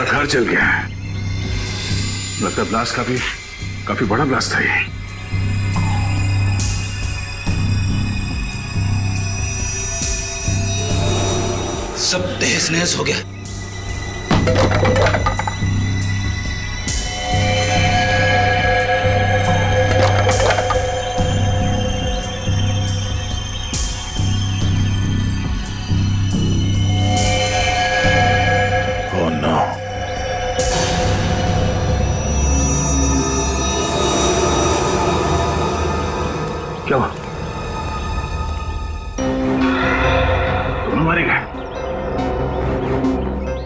घर चल गया है। लगता है ब्लास्ट काफी बड़ा ब्लास्ट था ये। सब तहस नहस हो गया। क्या हुआ? दोनों मारे गए?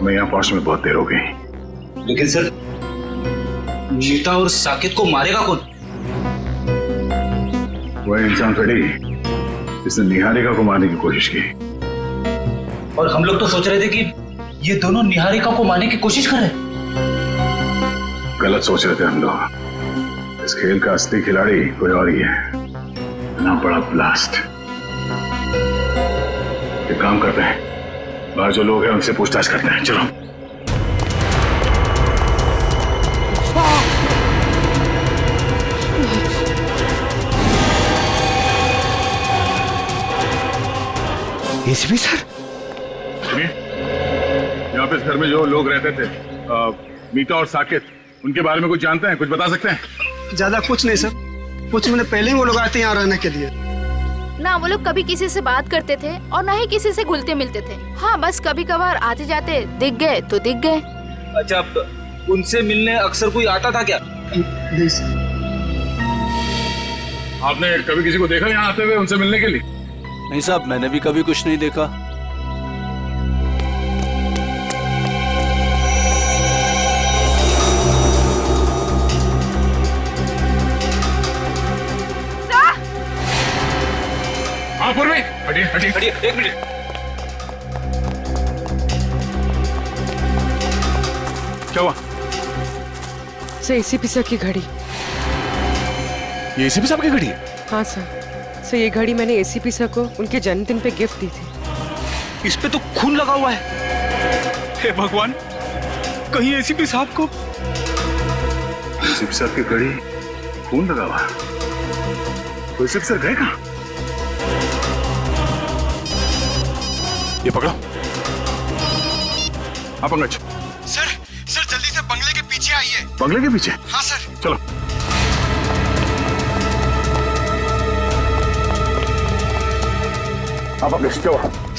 मैं यहां पहुंचने में बहुत देर हो गई। लेकिन सर, मीता और साकेत को मारेगा कौन? वह इंसान थोड़ी जिसने निहारिका को मारने की कोशिश की। और हम लोग तो सोच रहे थे कि ये दोनों निहारिका को मारने की कोशिश कर रहे हैं। गलत सोच रहे थे हम लोग। इस खेल का असली खिलाड़ी कोई और ही है। ना बड़ा ब्लास्ट। एक काम करते हैं, बाहर जो लोग हैं उनसे पूछताछ करते हैं। चलो। एसीपी सर, यहाँ पे इस घर में जो लोग रहते थे, मीता और साकेत, उनके बारे में कुछ जानते हैं? कुछ बता सकते हैं? ज्यादा कुछ नहीं सर। कुछ महीने पहले ही वो लोग आए थे यहाँ रहने के लिए। ना वो लोग कभी किसी से बात करते थे और ना ही किसी से घुलते मिलते थे। हाँ, बस कभी कभार आते जाते दिख गए तो दिख गए। अच्छा, उनसे मिलने अक्सर कोई आता था क्या? नहीं सर। आपने कभी किसी को देखा यहाँ आते हुए उनसे मिलने के लिए? नहीं साहब, मैंने भी कभी कुछ नहीं देखा। पूर्वी, हटिए हटिए हटिए, एक मिनट। क्या हुआ? सर, एसीपी सर की घड़ी। ये एसीपी साहब की घड़ी है? हाँ सर, ये घड़ी मैंने एसीपी सर को उनके जन्मदिन पे गिफ्ट दी थी। इस पे तो खून लगा हुआ है। हे भगवान, कहीं एसीपी साहब को। एसीपी साहब की घड़ी, खून लगा हुआ। तो एसीपी सर गए कहाँ? ये पकड़ो। आप पंकज। सर जल्दी से बंगले के पीछे आइए। बंगले के पीछे? हाँ सर। चलो। आप पंकज, क्या हुआ?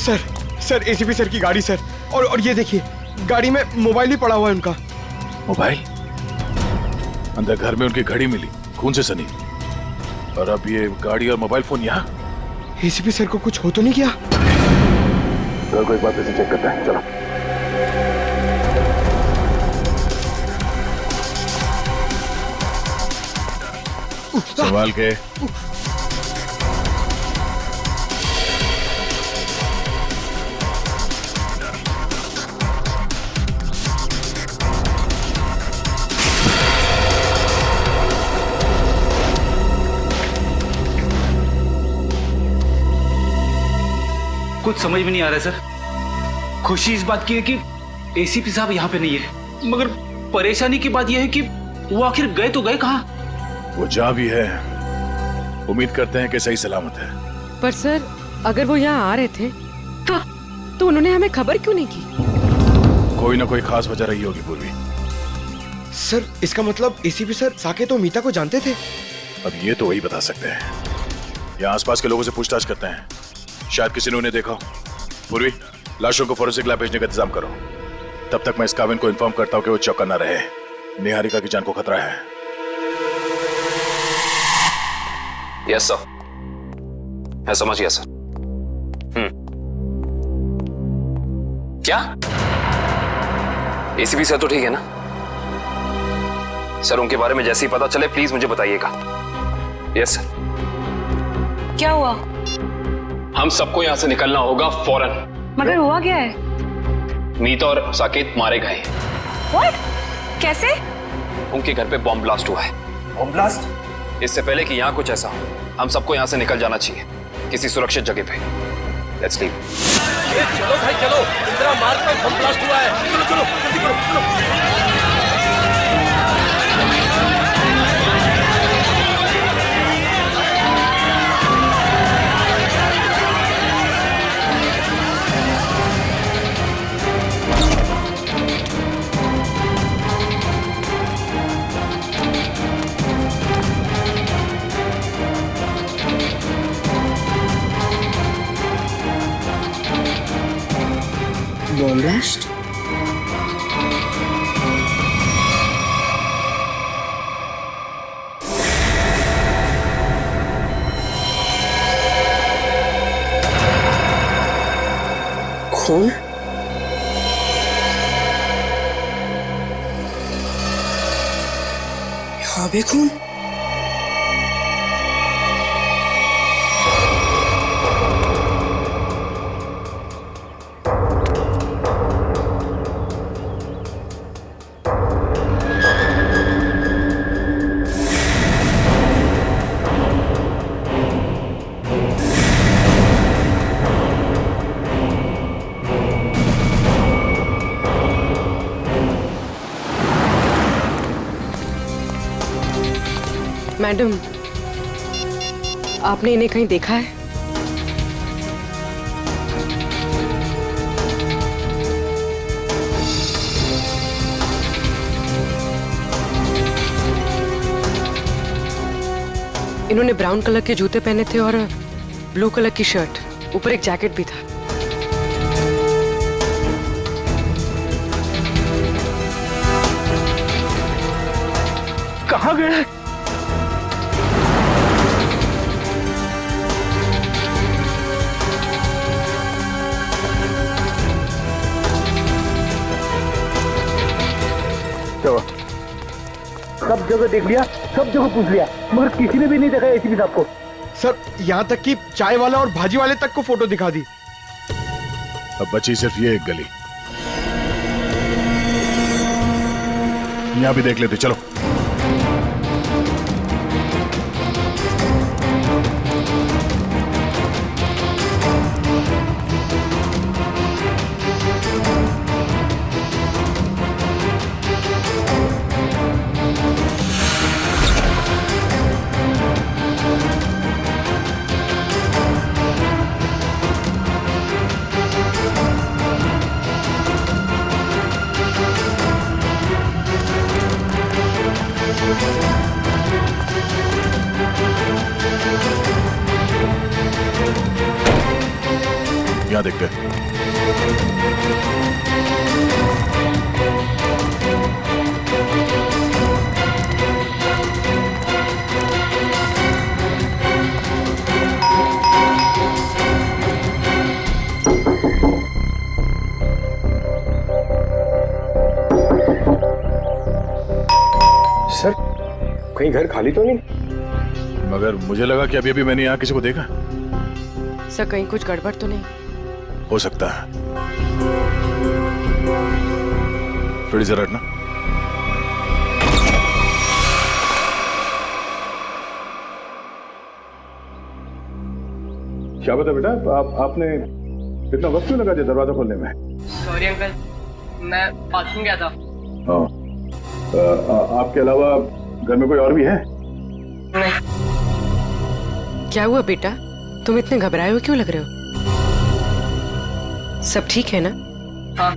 सर एसीपी सर की गाड़ी सर। और ये देखिए, गाड़ी में मोबाइल भी पड़ा हुआ है उनका। मोबाइल? अंदर घर में उनकी घड़ी मिली, खून से सनी, और अब ये गाड़ी और मोबाइल फोन यहाँ? एसीपी सर को कुछ हो तो नहीं किया? को एक बार फिर से चेक करते हैं। चलो। संभाल के। कुछ समझ में नहीं आ रहा है सर। खुशी इस बात की है कि एसीपी साहब यहाँ पे नहीं है, मगर परेशानी की बात यह है कि वो आखिर गए तो गए कहाँ? वो जहाँ भी है, उम्मीद करते हैं कि सही सलामत है। पर सर, अगर वो यहाँ आ रहे थे तो उन्होंने हमें खबर क्यों नहीं की? कोई ना कोई खास वजह रही होगी पूर्वी। सर, इसका मतलब एसीपी सर साकेत तो मीता को जानते थे। अब ये तो वही बता सकते हैं। यहाँ आसपास के लोगों से पूछताछ करते हैं, शायद किसी ने उन्हें देखा हो। पूर्वी, लाशों को फोरेंसिक लैब भेजने का इंतजाम करो। तब तक मैं इस काविन को इन्फॉर्म करता हूँ कि वो चौकन्ना रहे। निहारिका की जान को खतरा है। यस सर, मैं समझ गया सर। क्या? एसीपी सर तो ठीक है ना? सर उनके बारे में जैसे ही पता चले प्लीज मुझे बताइएगा। Yes sir. क्या हुआ? हम सबको यहाँ से निकलना होगा फौरन। मगर हुआ क्या है? मीत और साकेत मारे गए। What? कैसे? उनके घर पे बॉम्ब ब्लास्ट हुआ है। Bomb blast? इससे पहले कि यहाँ कुछ ऐसा हो, हम सबको यहाँ से निकल जाना चाहिए किसी सुरक्षित जगह पे। Let's leave. चलो भाई चलो, इंदिरा मार्ग में बम ब्लास्ट हुआ है। चलो चलो जल्दी करो, चलो। Bomb blast? खून? यहाँ भी खून? मैडम, आपने इन्हें कहीं देखा है? इन्होंने ब्राउन कलर के जूते पहने थे और ब्लू कलर की शर्ट, ऊपर एक जैकेट भी था। कहाँ गए? सब जगह देख लिया, सब जगह पूछ लिया, मगर किसी ने भी नहीं देखा एसीपी साहब को। सर, यहाँ तक कि चाय वाला और भाजी वाले तक को फोटो दिखा दी। अब बची सिर्फ ये एक गली, यहाँ भी देख लेते। चलो। यहाँ देखते हैं। सर, कहीं घर खाली तो नहीं? मगर मुझे लगा कि अभी अभी मैंने यहाँ किसी को देखा। सर, कहीं कुछ गड़बड़ तो नहीं? हो सकता है। थोड़ी जरा हटना। क्या बता बेटा, आपने इतना वक्त क्यों लगा दिया दरवाजा खोलने में? सॉरी अंकल, मैं बाथरूम गया था। हाँ, आपके अलावा घर में कोई और भी है? नहीं। क्या हुआ बेटा, तुम इतने घबराए हुए क्यों लग रहे हो? सब ठीक है ना? हाँ,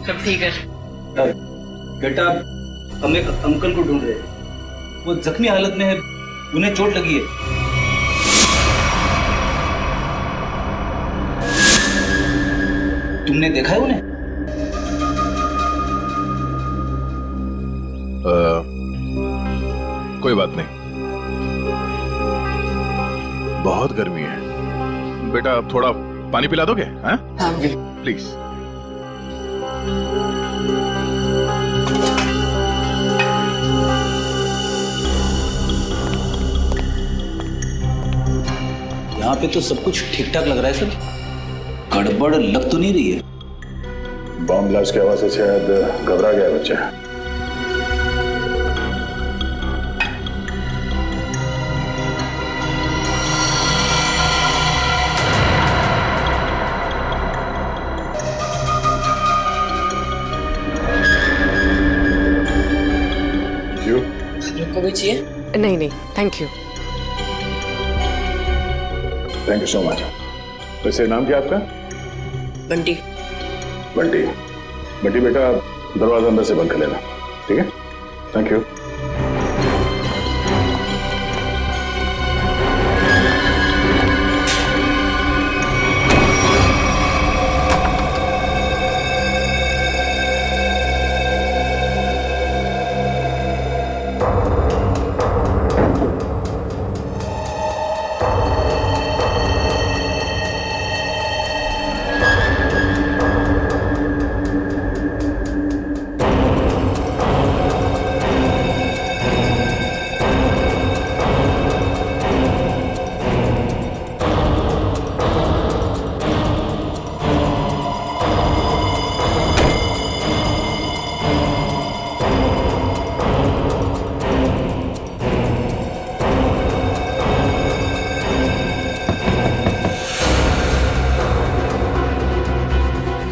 सब ठीक है। बेटा, हम एक अंकल को ढूंढ रहे हैं, वो जख्मी हालत में है, उन्हें चोट लगी है। तुमने देखा है उन्हें? कोई बात नहीं, बहुत गर्मी है। बेटा, थोड़ा पानी पिला दोगे? हाँ? हाँ जी। प्लीज। यहाँ पे तो सब कुछ ठीक ठाक लग रहा है सर, गड़बड़ लग तो नहीं रही है। बॉम्ब ब्लास्ट की आवाज से शायद घबरा गया बच्चा। क्यों? को भी चाहिए? नहीं नहीं, thank you. Thank you so much. वैसे नाम क्या आपका? बंटी। बंटी। बंटी बेटा, दरवाजा अंदर से बंद कर लेना, ठीक है? Thank you.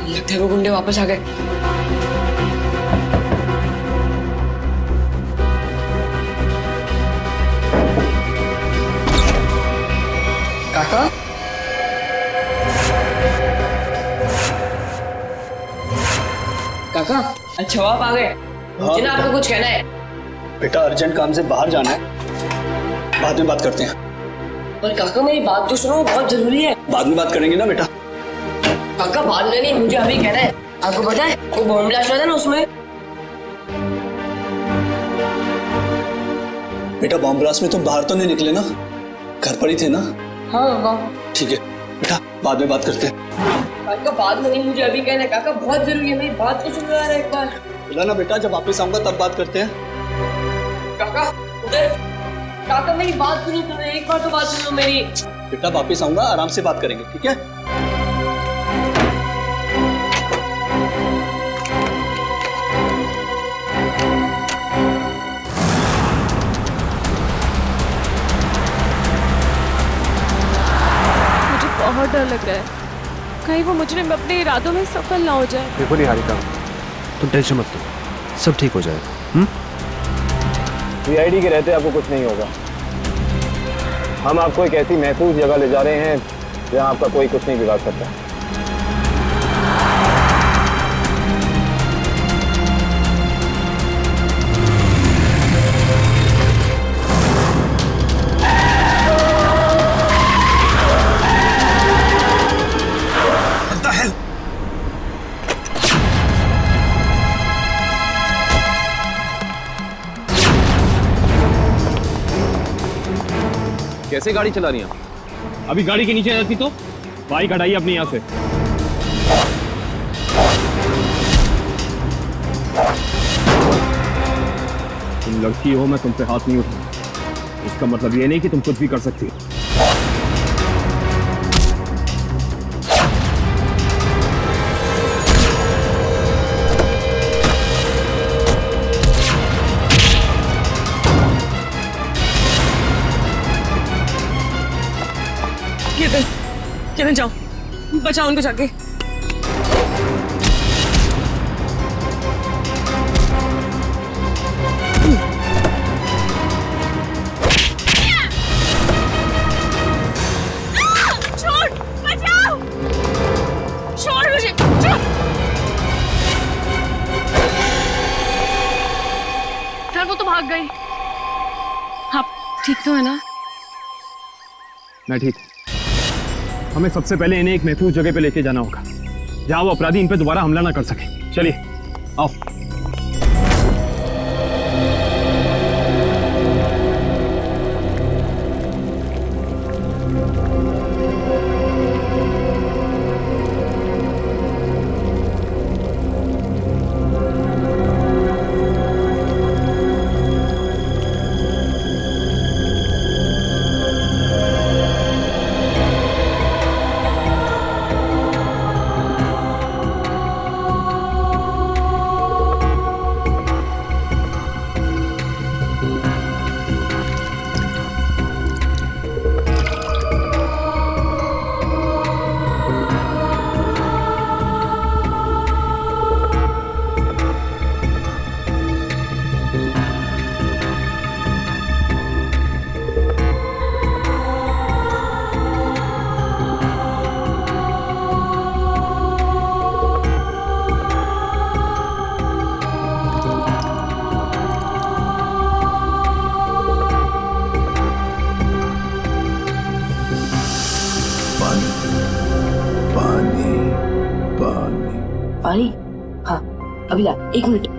लगता है वो गुंडे वापस आ गए। काका? काका, अच्छा आप आ गए। मुझे ना आपको कुछ कहना है। बेटा अर्जेंट काम से बाहर जाना है, बाद में बात करते हैं। पर काका मेरी बात तो सुनो, बहुत जरूरी है। बाद में बात करेंगे ना बेटा। काका बाद में नहीं, मुझे अभी कहना है। आपको पता है वो बॉम्ब ब्लास्ट हुआ था ना, उसमें बेटा बॉम्ब ब्लास्ट में तुम बाहर तो नहीं निकले ना, घर पर ही थे ना? हाँ वाह। ठीक है बेटा, बाद में बात करते हैं। काका बाद में नहीं, मुझे अभी कहना है। काका बहुत जरूरी है, मेरी बात तो सुनो यार एक बार। बोला ना बेटा, जब वापस आऊंगा तब बात करते हैं। काका उधर, काका मेरी बात सुनो, तुम्हें एक बार तो बात सुनो मेरी। बेटा वापस आऊंगा, आराम से बात करेंगे, ठीक है? बहुत डर लग रहा है, कहीं वो मुजरिम अपने इरादों में सफल ना हो जाए। देखो निहारिका, तुम टेंशन मत लो, सब ठीक हो जाएगा। सीआईडी के रहते आपको कुछ नहीं होगा। हम आपको एक ऐसी महफूज जगह ले जा रहे हैं जहां आपका कोई कुछ नहीं बिगाड़ सकता। कैसे गाड़ी चला रही हैं? अभी गाड़ी के नीचे जाती तो बाइक हटाइए अपने यहाँ से। तुम लड़की हो, मैं तुम पे हाथ नहीं उठाऊंगा। इसका मतलब ये नहीं कि तुम कुछ भी कर सकती हो। किरण जाओ, बचाओ उनको जाके। छोड़, बचाओ, छोड़ मुझे, छोड़। सर वो तो भाग गई। आप ठीक तो है ना? मैं ठीक। हमें सबसे पहले इन्हें एक महफूज जगह पे लेके जाना होगा जहां वो अपराधी इन पे दोबारा हमला ना कर सके। चलिए आओ। पानी पानी पानी? हाँ अभी ला, 1 मिनट।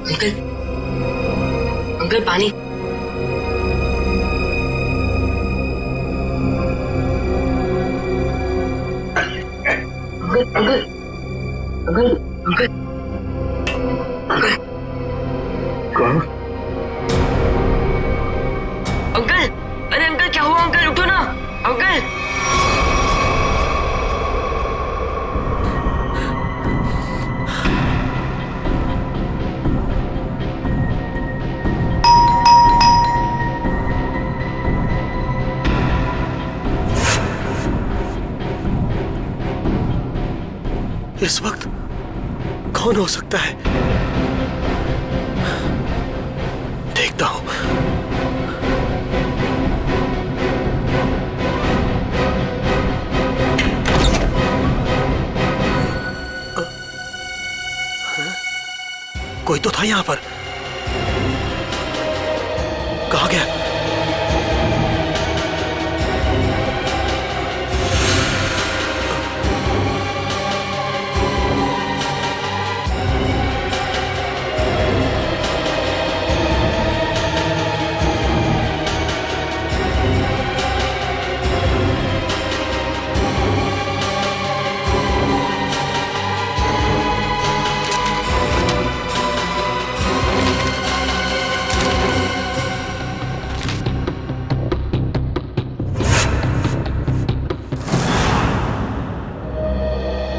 अंकल, अंकल पानी। अंकल अंकल अंकल अंकल कौन? अंकल, अरे अंकल क्या हुआ? अंकल उठो ना अंकल। इस वक्त कौन हो सकता है? देखता हूं। कोई तो था यहां पर। कहां गया?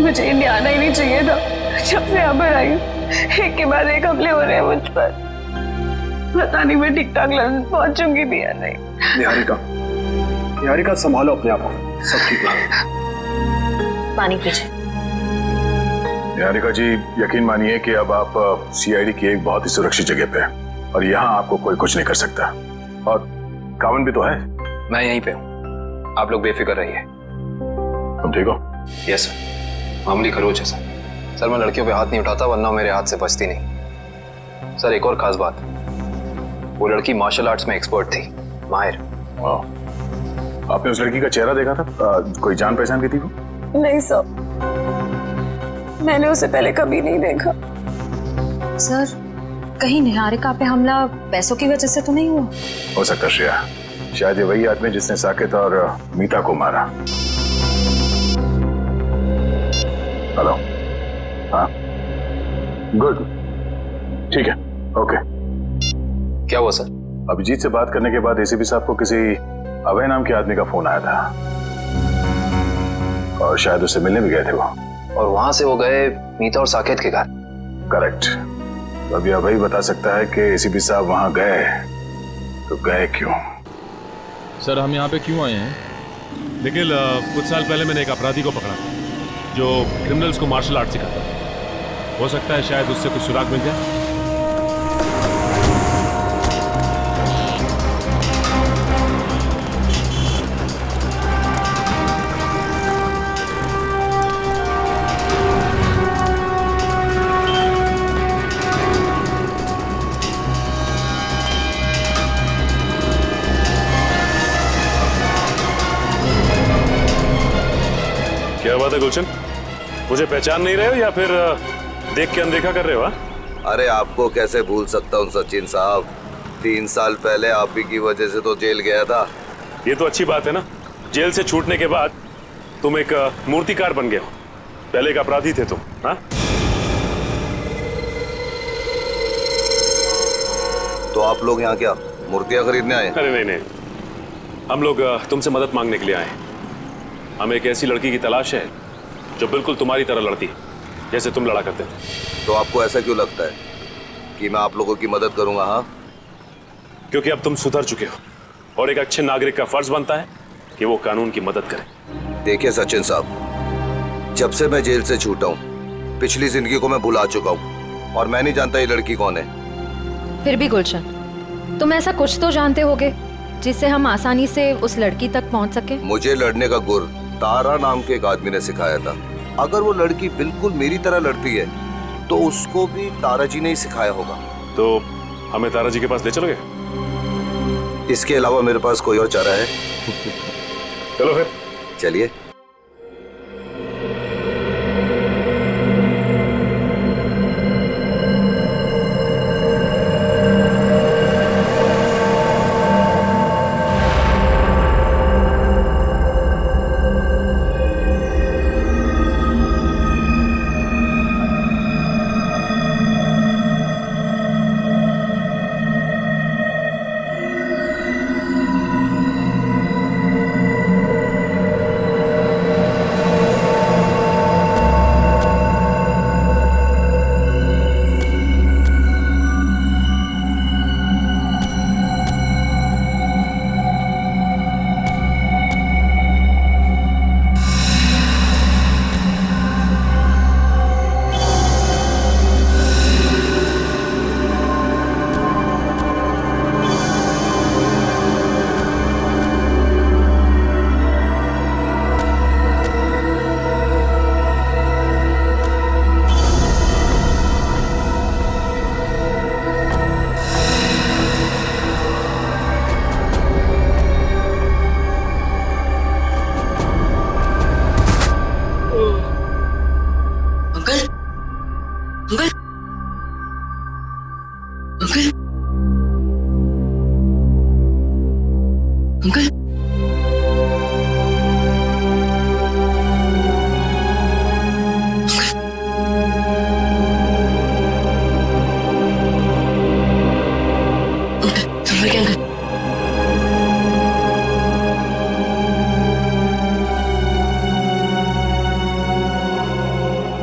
मुझे इंडिया आना ही नहीं चाहिए था। जब से यहाँ पर आई हूँ, एक के बाद एक हमले हो रहे हैं मुझ पर। पता नहीं मैं ठीक ठाक लंदन पहुंचूंगी भी या नहीं। निहारिका, निहारिका संभालो अपने आप को, सब ठीक है। पानी पीछे। निहारिका जी, यकीन मानिए कि अब आप सीआईडी की एक बहुत ही सुरक्षित जगह पे हैं और यहाँ आपको कोई कुछ नहीं कर सकता। और कावन भी तो है। मैं यहीं पे हूँ, आप लोग बेफिक्र रहिए। तुम ठीक हो? यस सर, मामूली खरोच है सर। मैं लड़कियों पे हाथ नहीं उठाता, वरना मेरे हाथ से बचती नहीं। सर एक और खास बात, वो लड़की मार्शल आर्ट्स में एक्सपर्ट थी, माहिर। आपने उस लड़की का चेहरा देखा था? कोई जान पहचान की थी वो? नहीं सर, मैंने उसे पहले कभी नहीं देखा। सर कहीं निहारिका पे हमला पैसों की वजह से तो नहीं हुआ? हो सकता श्रेया, शायद ये वही आदमी जिसने साकेत और मीता को मारा। हेलो, हाँ, गुड, ठीक है, ओके। क्या हुआ सर? अभिजीत से बात करने के बाद एसीपी साहब को किसी अभय नाम के आदमी का फोन आया था और शायद उससे मिलने भी गए थे वो। और वहां से वो गए मीता और साकेत के घर? करेक्ट। तो अभी अभय बता सकता है कि एसीपी साहब वहां गए तो गए क्यों। सर हम यहाँ पे क्यों आए हैं? देखिए कुछ साल पहले मैंने एक अपराधी को पकड़ा जो क्रिमिनल्स को मार्शल आर्ट सिखाता है। हो सकता है शायद उससे कुछ सुराग मिल जाए। क्या बात है गुलशन, मुझे पहचान नहीं रहे हो या फिर देख के अनदेखा कर रहे हो? अरे आपको कैसे भूल सकता हूँ सचिन साहब, 3 साल पहले आप ही की वजह से तो जेल गया था। ये तो अच्छी बात है ना, जेल से छूटने के बाद तुम एक मूर्तिकार बन गए हो। पहले एक अपराधी थे तुम। हाँ, तो आप लोग यहाँ क्या मूर्तियाँ खरीदने आए? अरे नहीं नहीं, हम लोग तुमसे मदद मांगने के लिए आए। हमें एक ऐसी लड़की की तलाश है जो बिल्कुल तुम्हारी तरह लड़ती है जैसे तुम लड़ा करते थे। तो आपको ऐसा क्यों लगता है कि मैं आप लोगों की मदद करूंगा? हाँ, क्योंकि अब तुम सुधर चुके हो और एक अच्छे नागरिक का फर्ज बनता है कि वो कानून की मदद करे। देखिए सचिन साहब, जब से मैं जेल से छूटा हूँ पिछली जिंदगी को मैं भुला चुका हूँ और मैं नहीं जानता ये लड़की कौन है। फिर भी गुलशन, तुम ऐसा कुछ तो जानते होगे जिससे हम आसानी से उस लड़की तक पहुंच सके। मुझे लड़ने का गुर तारा नाम के एक आदमी ने सिखाया था। अगर वो लड़की बिल्कुल मेरी तरह लड़ती है तो उसको भी तारा जी ने ही सिखाया होगा। तो हमें तारा जी के पास ले चलोगे? इसके अलावा मेरे पास कोई और चारा है? चलो फिर चलिए।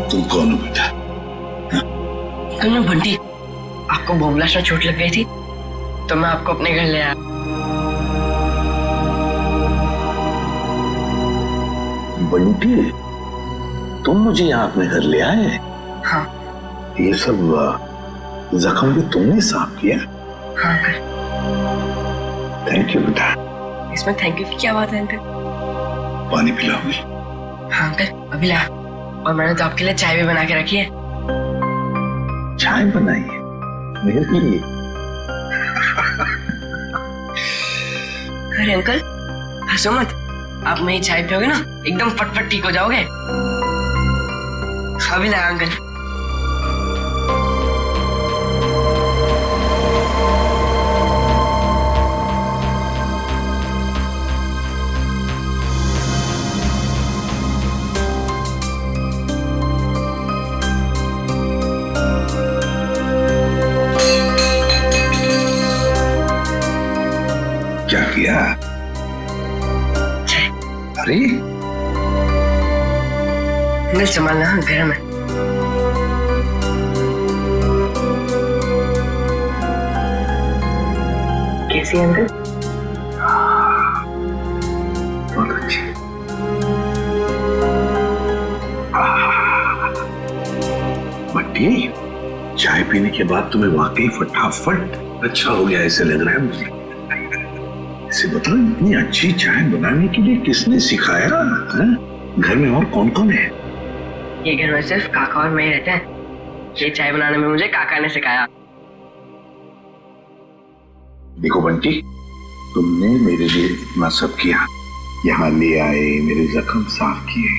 तुम कौन हो बेटा? कल मैं बंटी, आपको बम ब्लास्ट में चोट लग गई थी तो मैं आपको अपने घर ले आया। बंटी, तुम मुझे यहाँ अपने घर ले आए? हाँ। ये सब जख्म भी तुमने साफ किया? हाँ अंकल। थैंक यू बेटा। इसमें थैंक यू की क्या बात है अंकल? पानी पिलाओगी? हाँ अंकल, अभी ला। और मैंने तो आपके लिए चाय भी बना के रखी है। चाय बनाई है मेरे लिए? अरे अंकल हंसो मत, आप मेरी चाय पियोगे ना एकदम फटफट ठीक हो जाओगे। अभी ला अंकल। क्या किया? अरे अंकल संभालना, गरम है। कैसी है अंकल? बहुत अच्छी। बट्टी, चाय पीने के बाद तुम्हें वाकई फटाफट अच्छा हो गया ऐसे लग रहा है मुझे। इसे बताओ, इतनी अच्छी चाय बनाने के लिए किसने सिखाया? घर में और कौन कौन है? ये घर में सिर्फ काका और मैं ही रहते हैं। ये चाय बनाने में मुझे काका ने सिखाया। देखो बंटी, तुमने मेरे लिए इतना सब किया, यहाँ ले आए, मेरे जख्म साफ किए,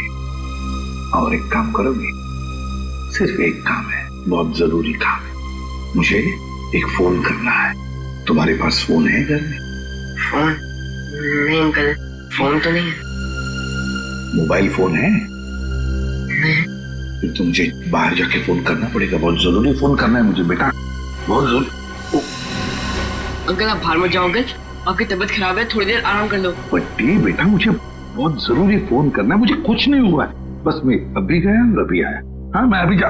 और एक काम करोगे? सिर्फ एक काम है, बहुत जरूरी काम है। मुझे एक फोन करना है। तुम्हारे पास फोन है घर में? फोन? नहीं अंकल, फोन तो नहीं है। मोबाइल फोन है? नहीं। फिर तो मुझे बाहर जाके फोन करना पड़ेगा, बहुत जरूरी फोन करना है मुझे बेटा, बहुत जरूरी। अंकल आप बाहर मत जाओ अंकल, आपकी तबीयत खराब है, थोड़ी देर आराम कर लो। बट्टी बेटा, मुझे बहुत जरूरी फोन करना है, मुझे कुछ नहीं हुआ है, बस मैं अभी गया और अभी आया। हाँ मैं अभी जा।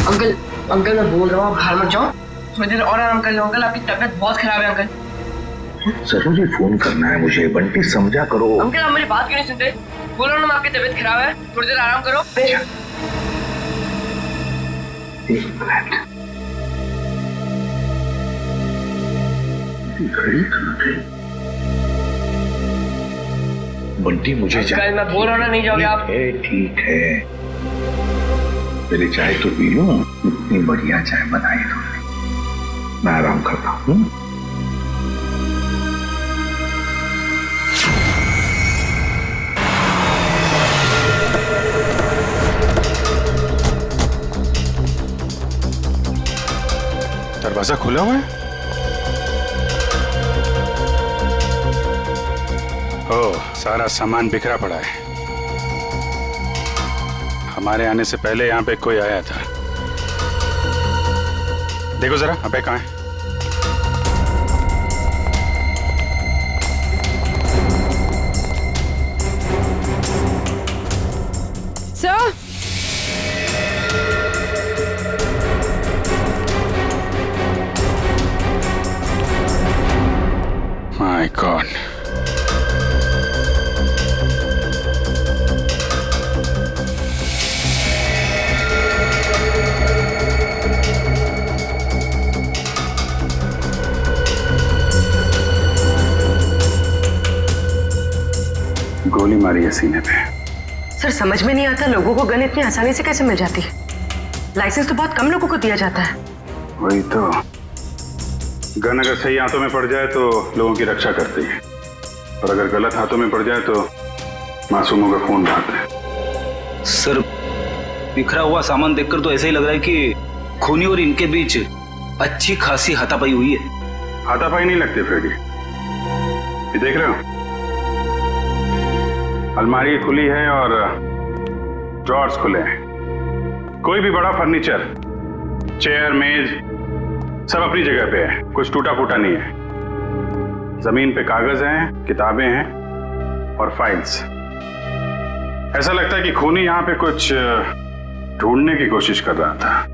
अंकल अंकल मैं बोल रहा हूँ, बाहर मत जाओ, थोड़ी देर और आराम कर लो अंकल, आपकी तबीयत बहुत खराब है अंकल। जरूरी फोन करना है मुझे, बंटी समझा करो। अंकल आप मेरी बात क्यों नहीं सुनते? बोलो ना आपकी तबीयत खराब है, थोड़ी देर आराम करो। एक मिनट, घड़ी कहाँ गई? बंटी मुझे अंकल मैं बोल रहा हूँ ना, नहीं जाओगे आप। ठीक है पहले चाय तो पी लूं। इतनी बढ़िया चाय बनाई तुमने, मैं आराम करता हूँ। दरवाजा खुला हुआ है। ओह, सारा सामान बिखरा पड़ा है। हमारे आने से पहले यहाँ पे कोई आया था। देखो जरा अबे कहाँ है? सर माय गॉड, गोली मारी है सीने पे। सर समझ में नहीं आता लोगों को गन इतनी आसानी से कैसे मिल जाती है। लाइसेंस तो बहुत कम लोगों को दिया जाता है। वही तो, गन अगर सही हाथों में पड़ जाए तो लोगों की रक्षा करती है, और अगर गलत हाथों में पड़ जाए तो मासूमों का खून बहाता है। सर बिखरा हुआ सामान देखकर तो ऐसा ही लग रहा है कि खूनी और इनके बीच अच्छी खासी हाथापाई हुई है। हाथापाई नहीं लगती फ्रेडी, ये देख रहे हो, अलमारी खुली है और ड्रॉर्स खुले हैं। कोई भी बड़ा फर्नीचर, चेयर, मेज, सब अपनी जगह पे है, कुछ टूटा फूटा नहीं है। जमीन पे कागज हैं, किताबें हैं और फाइल्स। ऐसा लगता है कि खूनी यहां पे कुछ ढूंढने की कोशिश कर रहा था।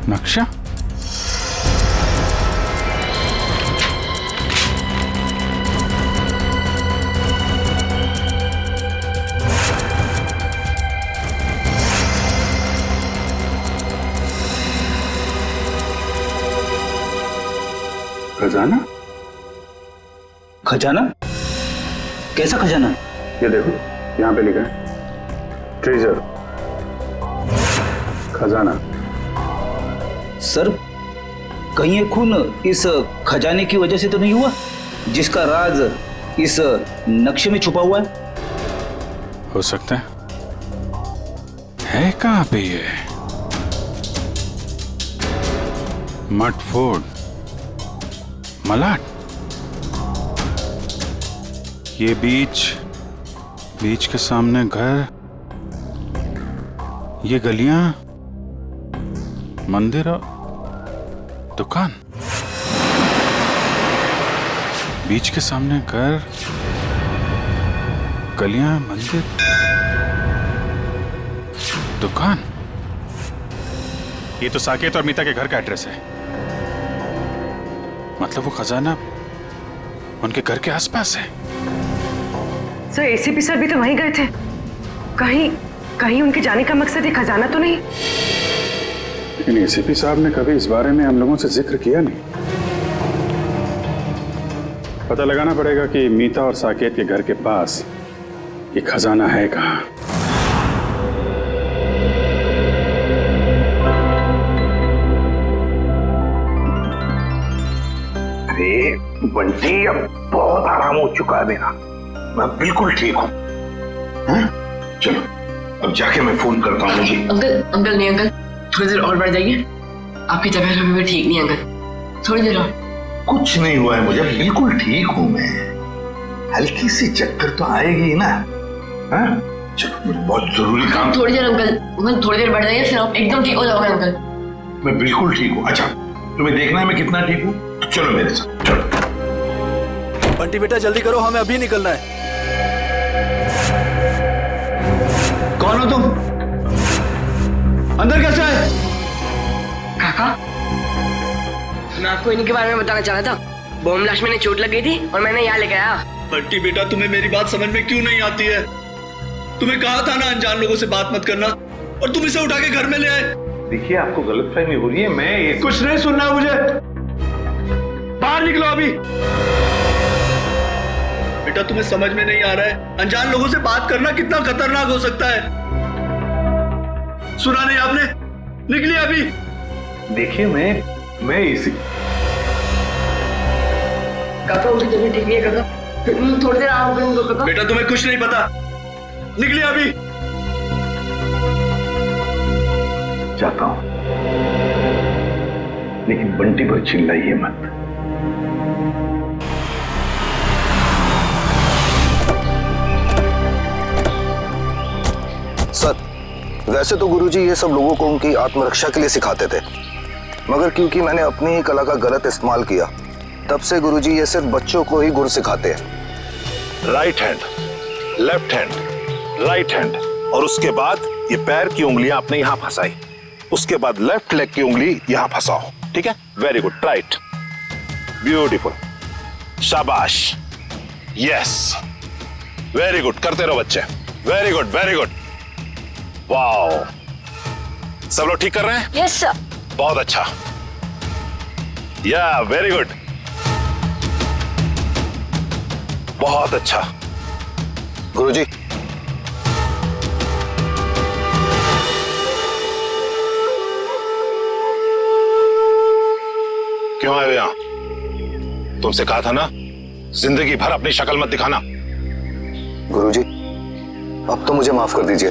नक्शा? खजाना? खजाना? कैसा खजाना? ये देखो यहाँ पे लिखा है ट्रेजर, खजाना। सर कहीं ये खून इस खजाने की वजह से तो नहीं हुआ जिसका राज इस नक्शे में छुपा हुआ है? हो सकता है कहाँ पे ये? मटफोर्ड, मलाड, ये बीच के सामने घर, ये गलियां, मंदिर और दुकान। बीच के सामने घर, गलियां, मंदिर, दुकान। ये तो साकेत और मीता के घर का एड्रेस है। मतलब वो खजाना उनके घर के आसपास है। सर एसीपी सर भी तो वहीं गए थे। कहीं उनके जाने का मकसद ये खजाना तो नहीं? लेकिन एसीपी साहब ने कभी इस बारे में हम लोगों से जिक्र किया नहीं। पता लगाना पड़ेगा कि मीता और साकेत के घर के पास ये खजाना है कहाँ। अरे बंटी, अब बहुत आराम हो चुका है मेरा, मैं बिल्कुल ठीक हूँ। चलो अब जाके मैं फोन करता हूँ। जी अंकल नहीं अंकल, थोड़ी देर और बढ़ जाइए। आपकी तबीयत अभी भी ठीक नहीं अंकल, थोड़ी देर और। कुछ नहीं हुआ है मुझे, बिल्कुल ठीक हूँ मैं। हल्की सी चक्कर तो आएगी ना। हाँ मुझे बहुत जरूरी काम। थोड़ी देर अंकल, बस थोड़ी देर बैठ जाइए, फिर आप एकदम ठीक हो जाओगे अंकल। मैं बिल्कुल ठीक हूँ। अच्छा तुम्हें देखना है मैं कितना ठीक हूँ, तो चलो मेरे साथ चलो। बंटी बेटा जल्दी करो, हमें अभी निकलना है। कौन हो तुम? अंदर कैसे आए? काका, मैं आपको इन्हीं के बारे में बताना चाह रहा था। बॉम्ब ब्लास्ट में चोट लग गई थी और मैंने यहाँ लेकर आया। बंटी बेटा तुम्हें मेरी बात समझ में क्यों नहीं आती है? तुम्हें कहा था ना अनजान लोगों से बात मत करना, और तुम इसे उठा के घर में ले आए। देखिए आपको गलतफहमी हो रही है। मैं कुछ नहीं सुनना मुझे, बाहर निकलो अभी। बेटा तुम्हें समझ में नहीं आ रहा है, अनजान लोगों से बात करना कितना खतरनाक हो सकता है। सुना नहीं आपने? निकलिए अभी। देखिए मैं इसी काका उनकी तबीयत ठीक नहीं है काका, थोड़ी देर आराम करेंगे काका। बेटा तुम्हें कुछ नहीं पता, निकलिए अभी। जाता हूं, लेकिन बंटी पर चिल्लाइए मत। सर, वैसे तो गुरुजी ये सब लोगों को उनकी आत्मरक्षा के लिए सिखाते थे, मगर क्योंकि मैंने अपनी ही कला का गलत इस्तेमाल किया, तब से गुरुजी ये सिर्फ बच्चों को ही गुर सिखाते हैं। Right hand, left hand, right hand, और उसके बाद ये पैर की उंगलियां आपने यहां फंसाई, उसके बाद लेफ्ट लेग की उंगली यहां फंसाओ। ठीक है? वेरी गुड, राइट, ब्यूटीफुल, शाबाश, यस, वेरी गुड, करते रहो बच्चे, very good, very good, wow. सब लोग ठीक कर रहे हैं? Yes sir. बहुत अच्छा, या वेरी गुड, बहुत अच्छा। गुरुजी, क्यों आए हो यहां? तुमसे कहा था ना जिंदगी भर अपनी शक्ल मत दिखाना। गुरुजी, अब तो मुझे माफ कर दीजिए।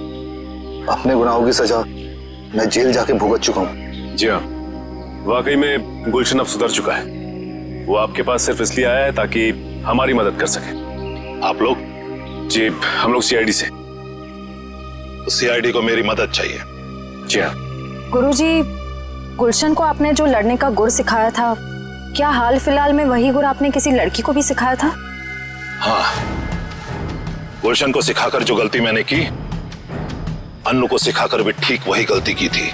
अपने गुनाहों की सजा मैं जेल जाके भुगत चुका हूं। जी हाँ, वाकई में गुलशन अब सुधर चुका है। वो आपके पास सिर्फ इसलिए आया है ताकि हमारी मदद कर सके। आप लोग? जी, हम लोग सीआईडी से। तो सीआईडी को मेरी मदद चाहिए। जी हाँ। गुरुजी, गुलशन को आपने जो लड़ने का गुर सिखाया था, क्या हाल फिलहाल में वही गुर आपने किसी लड़की को भी सिखाया था? हाँ, गुलशन को सिखाकर जो गलती मैंने की, अन्नू को सिखाकर भी ठीक वही गलती की थी।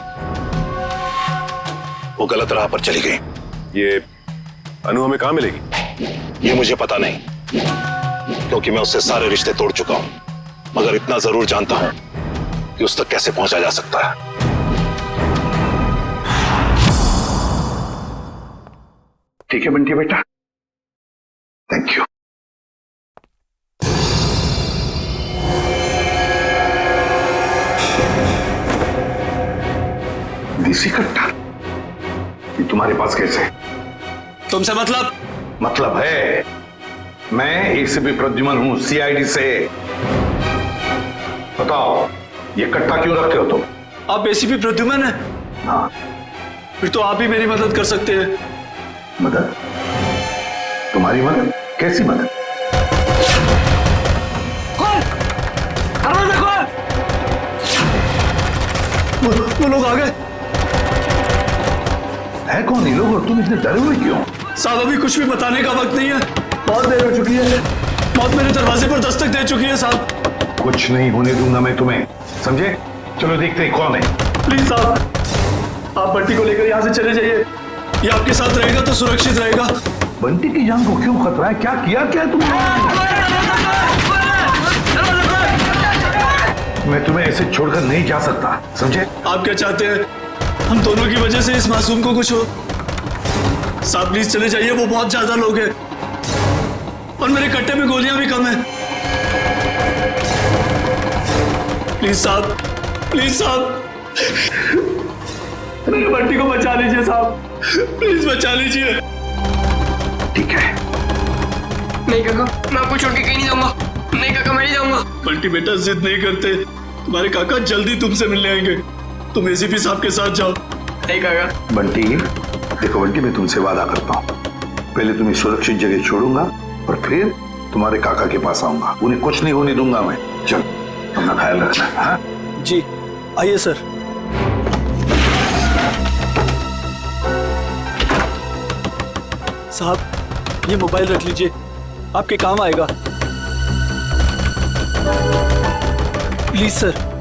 वो गलत राह पर चली गई। ये अनु हमें कहां मिलेगी? ये मुझे पता नहीं, क्योंकि मैं उससे सारे रिश्ते तोड़ चुका हूं, मगर इतना जरूर जानता हूं कि उस तक कैसे पहुंचा जा सकता है। ठीक है बंटी बेटा, थैंक यू। देसी कट्टा ये तुम्हारे पास कैसे? तुमसे मतलब? मतलब है, मैं एसीपी प्रद्युमन हूं, सीआईडी से। बताओ ये कट्टा क्यों रखे हो तुम? आप एसीपी प्रद्युमन हैं? हाँ। फिर तो आप ही मेरी मदद कर सकते हैं। मदद? तुम्हारी मदद? कैसी मदद? कौन? दरवाजा खोल! वो लोग आ गए। है कौन ये लोग और तुम इतने डरे हुए क्यों? साहब अभी कुछ भी बताने का वक्त नहीं है, बहुत देर हो चुकी है। मौत मेरे दरवाजे पर दस्तक दे चुकी है साहब। कुछ नहीं होने दूंगा मैं तुम्हें, समझे? चलो देखते हैं कौन है। प्लीज साहब, आप बंटी को लेकर यहाँ से चले जाइए, ये आपके साथ रहेगा तो सुरक्षित रहेगा। बंटी की जान को क्यों खतरा है? क्या किया क्या तुमने? मैं तुम्हें ऐसे छोड़कर नहीं जा सकता, समझे? आप क्या चाहते हैं? हम दोनों की वजह से इस मासूम को कुछ हो? साहब प्लीज चले जाइए, वो बहुत ज्यादा लोग हैं और मेरे कट्टे में गोलियां भी कम हैं। प्लीज साहब, प्लीज साहब, मेरे बंटी को बचा लीजिए साहब, प्लीज बचा लीजिए। ठीक है। नहीं काका, मैं आपको छोड़ के कहीं नहीं जाऊंगा। नहीं काका, मैं नहीं जाऊंगा। बंटी बेटा जिद नहीं करते, तुम्हारे काका जल्दी तुमसे मिलने आएंगे, तुम एसीपी साहब के साथ जाओ। नहीं काका। बंटी देखो बंटी, मैं तुमसे वादा करता हूँ, पहले तुम्हें सुरक्षित जगह छोड़ूंगा और फिर तुम्हारे काका के पास आऊंगा। उन्हें कुछ नहीं होने दूंगा मैं। चल अपना ख्याल रखना। हाँ जी आइए सर। साहब ये मोबाइल रख लीजिए, आपके काम आएगा। Please sir.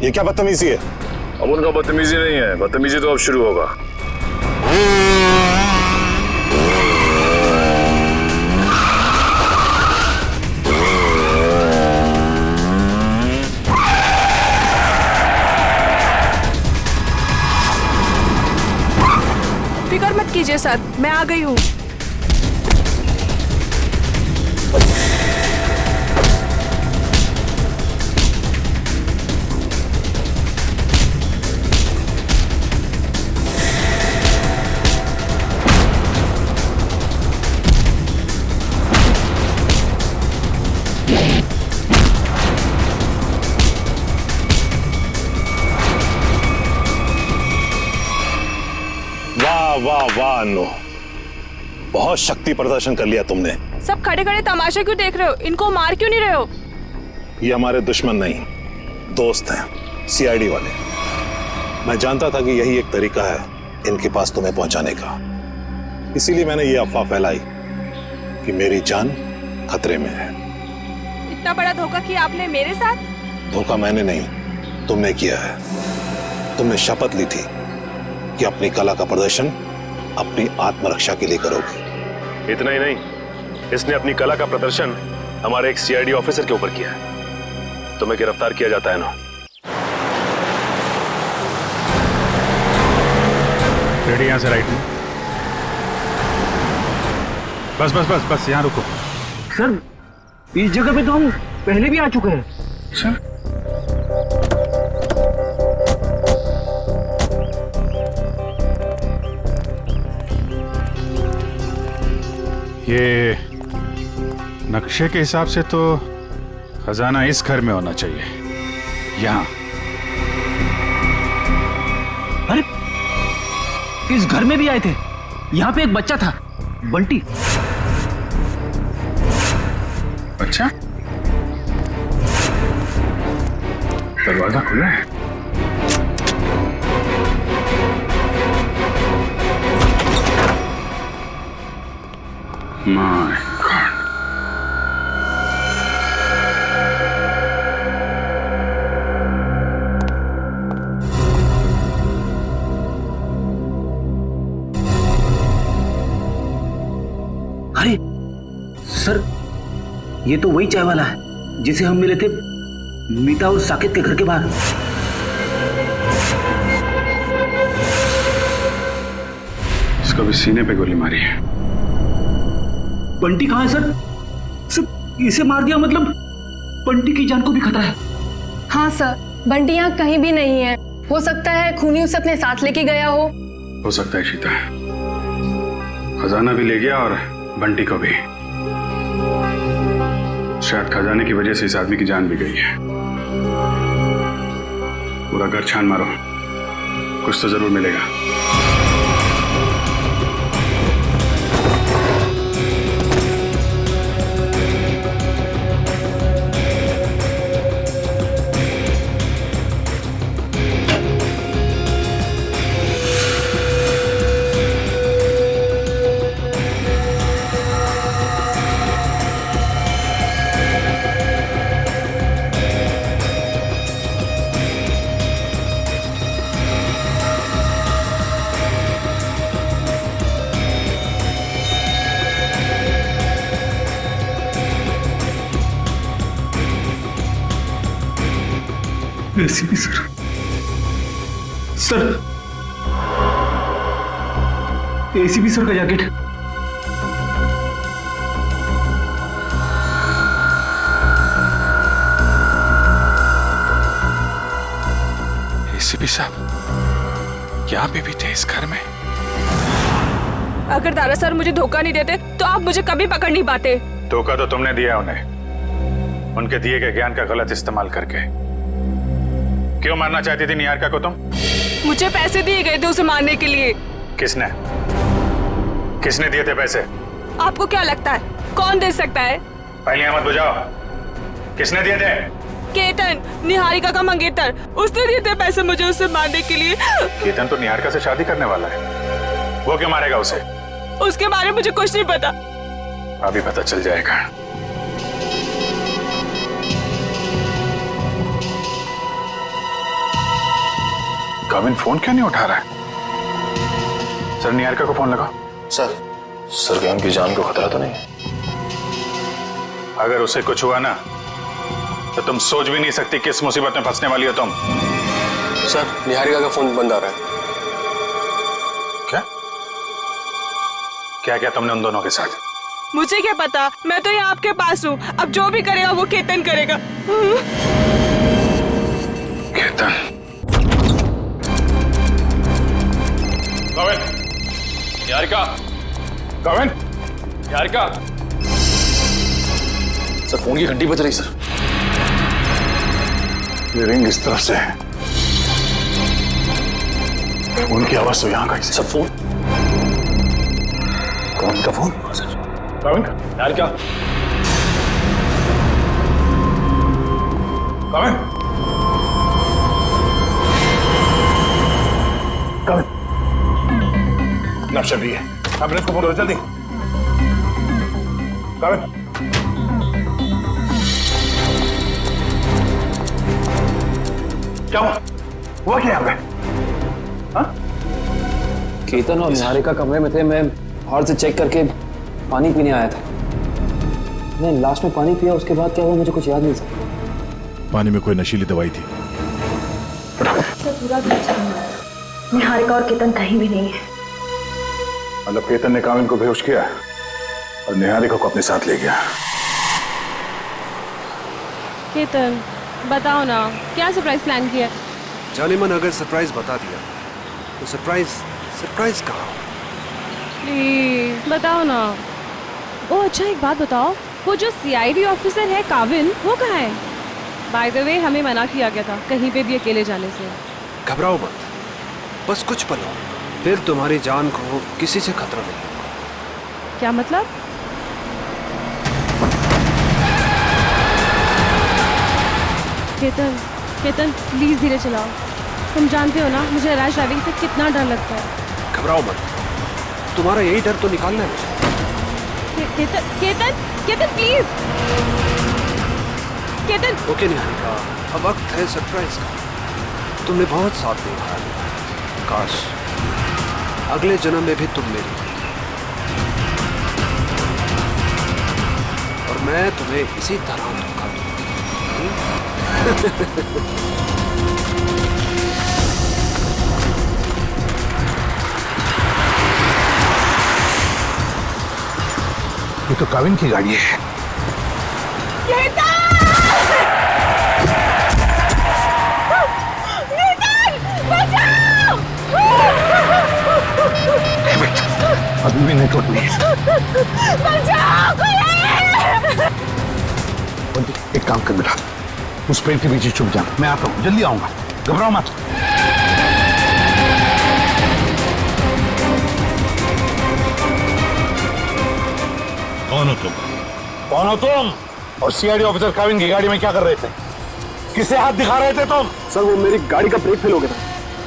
ये क्या बदतमीजी है? अब उनका बदतमीजी नहीं है, बदतमीजी तो अब शुरू होगा। फिक्र मत कीजिए सर, मैं आ गई हूँ। वाह वाह अन्नू, बहुत शक्ति प्रदर्शन कर लिया तुमने। सब खड़े खड़े तमाशा क्यों देख रहे हो? इनको मार क्यों नहीं रहे हो? ये हमारे दुश्मन नहीं, दोस्त हैं, सीआईडी वाले। मैं जानता था कि यही एक तरीका है इनके पास तुम्हें पहुंचाने का, इसीलिए मैंने ये अफवाह फैलाई कि मेरी जान खतरे में है। इतना बड़ा धोखा किया आपने मेरे साथ? धोखा मैंने नहीं, तुमने किया है। तुमने शपथ ली थी कि अपनी कला का प्रदर्शन अपनी आत्मरक्षा के लिए करोगी। इतना ही नहीं, इसने अपनी कला का प्रदर्शन हमारे एक सीआईडी ऑफिसर के ऊपर किया है। तुम्हें गिरफ्तार किया जाता है ना। रेडी, यहां से राइट में। बस बस बस बस यहां रुको। सर इस जगह पे तो हम पहले भी आ चुके हैं। सर ये नक्शे के हिसाब से तो खजाना इस घर में होना चाहिए, यहाँ। अरे इस घर में भी आए थे। यहाँ पे एक बच्चा था, बंटी। अच्छा, दरवाजा खुला है। My God. अरे सर, ये तो वही चाय वाला है जिसे हम मिले थे मीता और साकिब के घर के बाहर। इसको भी सीने पे गोली मारी है। बंटी कहाँ है सर? सर इसे मार दिया मतलब बंटी की जान को भी खतरा है। हाँ सर, बंटी यहाँ कहीं भी नहीं है। हो सकता है खूनी उसे अपने साथ लेके गया हो सकता है शीता, खजाना भी ले गया और बंटी को भी। शायद खजाने की वजह से इस आदमी की जान भी गई है। पूरा घर छान मारो, कुछ तो जरूर मिलेगा। ACP sir, sir ACP sir का जैकेट। एसीपी साहब यहाँ पे भी थे इस घर में? अगर दारा सर मुझे धोखा नहीं देते तो आप मुझे कभी पकड़ नहीं पाते। धोखा तो तुमने दिया उन्हें, उनके दिए गए ज्ञान का गलत इस्तेमाल करके। क्यों मारना चाहती थी निहारिका को तुम? मुझे पैसे दिए गए थे उसे मारने के लिए। किसने किसने दिए थे पैसे? आपको क्या लगता है कौन दे सकता है? पहले मत बुझाओ, किसने दिए थे? केतन, निहारिका का मंगेतर, उसने दिए थे पैसे मुझे उसे मारने के लिए। केतन तो निहारिका से शादी करने वाला है, वो क्यों मारेगा उसे? उसके बारे में मुझे कुछ नहीं पता। अभी पता चल जाएगा। काविन फोन क्यों नहीं उठा रहा है? सर निहारिका को फोन लगाओ। सर क्या उनकी जान को खतरा तो नहीं है? अगर उसे कुछ हुआ ना तो तुम सोच भी नहीं सकती किस मुसीबत में फंसने वाली हो तुम। सर निहारिका का फोन बंद आ रहा है। क्या क्या क्या तुमने उन दोनों के साथ? मुझे क्या पता, मैं तो यहाँ आपके पास हूँ। अब जो भी करेगा वो केतन करेगा। केतन। काविन, निहारिका, काविन, निहारिका। सर फोन की घंटी बज रही सर। ये रिंग इस तरफ से है, उनकी आवाज तो यहाँ का ही। सर फोन, कौन का फोन? काविन, निहारिका, काविन, काविन, नक्शा भी है, एम्बुलेंस को फोन करो जल्दी। काविन, क्या हुआ क्या यहाँ पे? केतन और निहारिका कमरे में थे, मैं बाहर से चेक करके पानी पीने आया था। मैं लास्ट में पानी पिया, उसके बाद क्या हुआ मुझे कुछ याद नहीं सर। पानी में कोई नशीली दवाई थी? पूरा निहारिका और केतन कहीं भी नहीं है। मतलब केतन ने काविन को बेहोश किया और निहारिका को अपने साथ ले गया। केतन बताओ ना, क्या सरप्राइज प्लान किया? जाने मन अगर सरप्राइज बता दिया तो सरप्राइज कहाँ? प्लीज बताओ ना। ओ अच्छा एक बात बताओ, वो जो सीआईडी ऑफिसर है काविन, वो कहाँ है? बाय द वे हमें मना किया गया था कहीं पे भी अकेले जाने से। घबराओ मत, बस कुछ पल हो, फिर तुम्हारी जान को किसी से खतरा नहीं। क्या मतलब? केतन, केतन प्लीज धीरे चलाओ। तुम जानते हो ना मुझे रैश ड्राइविंग से कितना डर लगता है। घबराओ मत, तुम्हारा यही डर तो निकालना है मुझे। केतन, केतन, केतन प्लीज। केतन। ओके निहारिका, अब वक्त है सरप्राइज का। तुमने बहुत साथ निभाया, काश अगले जन्म में भी तुम मेरी और मैं तुम्हें इसी तरह धोखा दूंगा। ये तो काविन की गाड़ी है। अभी भी नहीं टूटनी है। एक काम कर बेटा, उस पेड़ के पीछे छुप जा, मैं आता हूँ, जल्दी आऊंगा, घबराओ मत। कौन हो तुम? कौन हो तुम? और सीआईडी ऑफिसर काविन की गाड़ी में क्या कर रहे थे? किसे हाथ दिखा रहे थे तुम? सर वो मेरी गाड़ी का ब्रेक फेल हो गया था,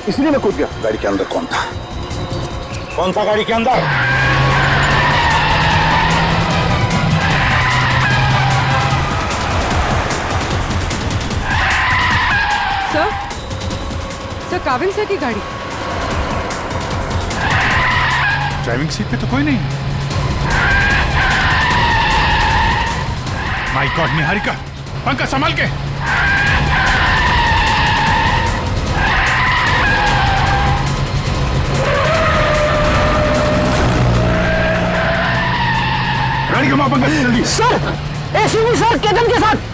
इसलिए मैं कूद गया। गाड़ी के अंदर कौन था? कौन था गाड़ी के अंदर? सर काविन सर की गाड़ी। ड्राइविंग सीट पे तो कोई नहीं। माय गॉड निहारिका, पंखा संभाल के। गाड़ी का मापन कर जल्दी। सर एसीपी सर केतन के साथ।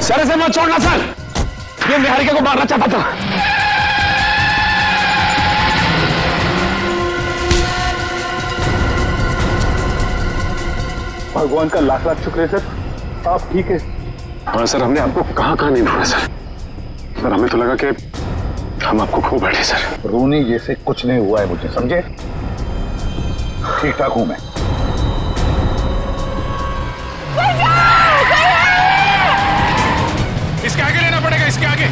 सर इसे मत छोड़ना सर, ये निहारिका को मारना चाहता था। भगवान का लाख लाख शुक्र है सर, आप ठीक है। हाँ सर, हमने आपको कहाँ कहाँ नहीं ढूंढा सर। सर हमें तो लगा कि हम आपको खो बैठे सर। रोनी जैसे कुछ नहीं हुआ है मुझे, समझे? ठीक ठाक हूं मैं। इसके आगे लेना पड़ेगा, इसके आगे।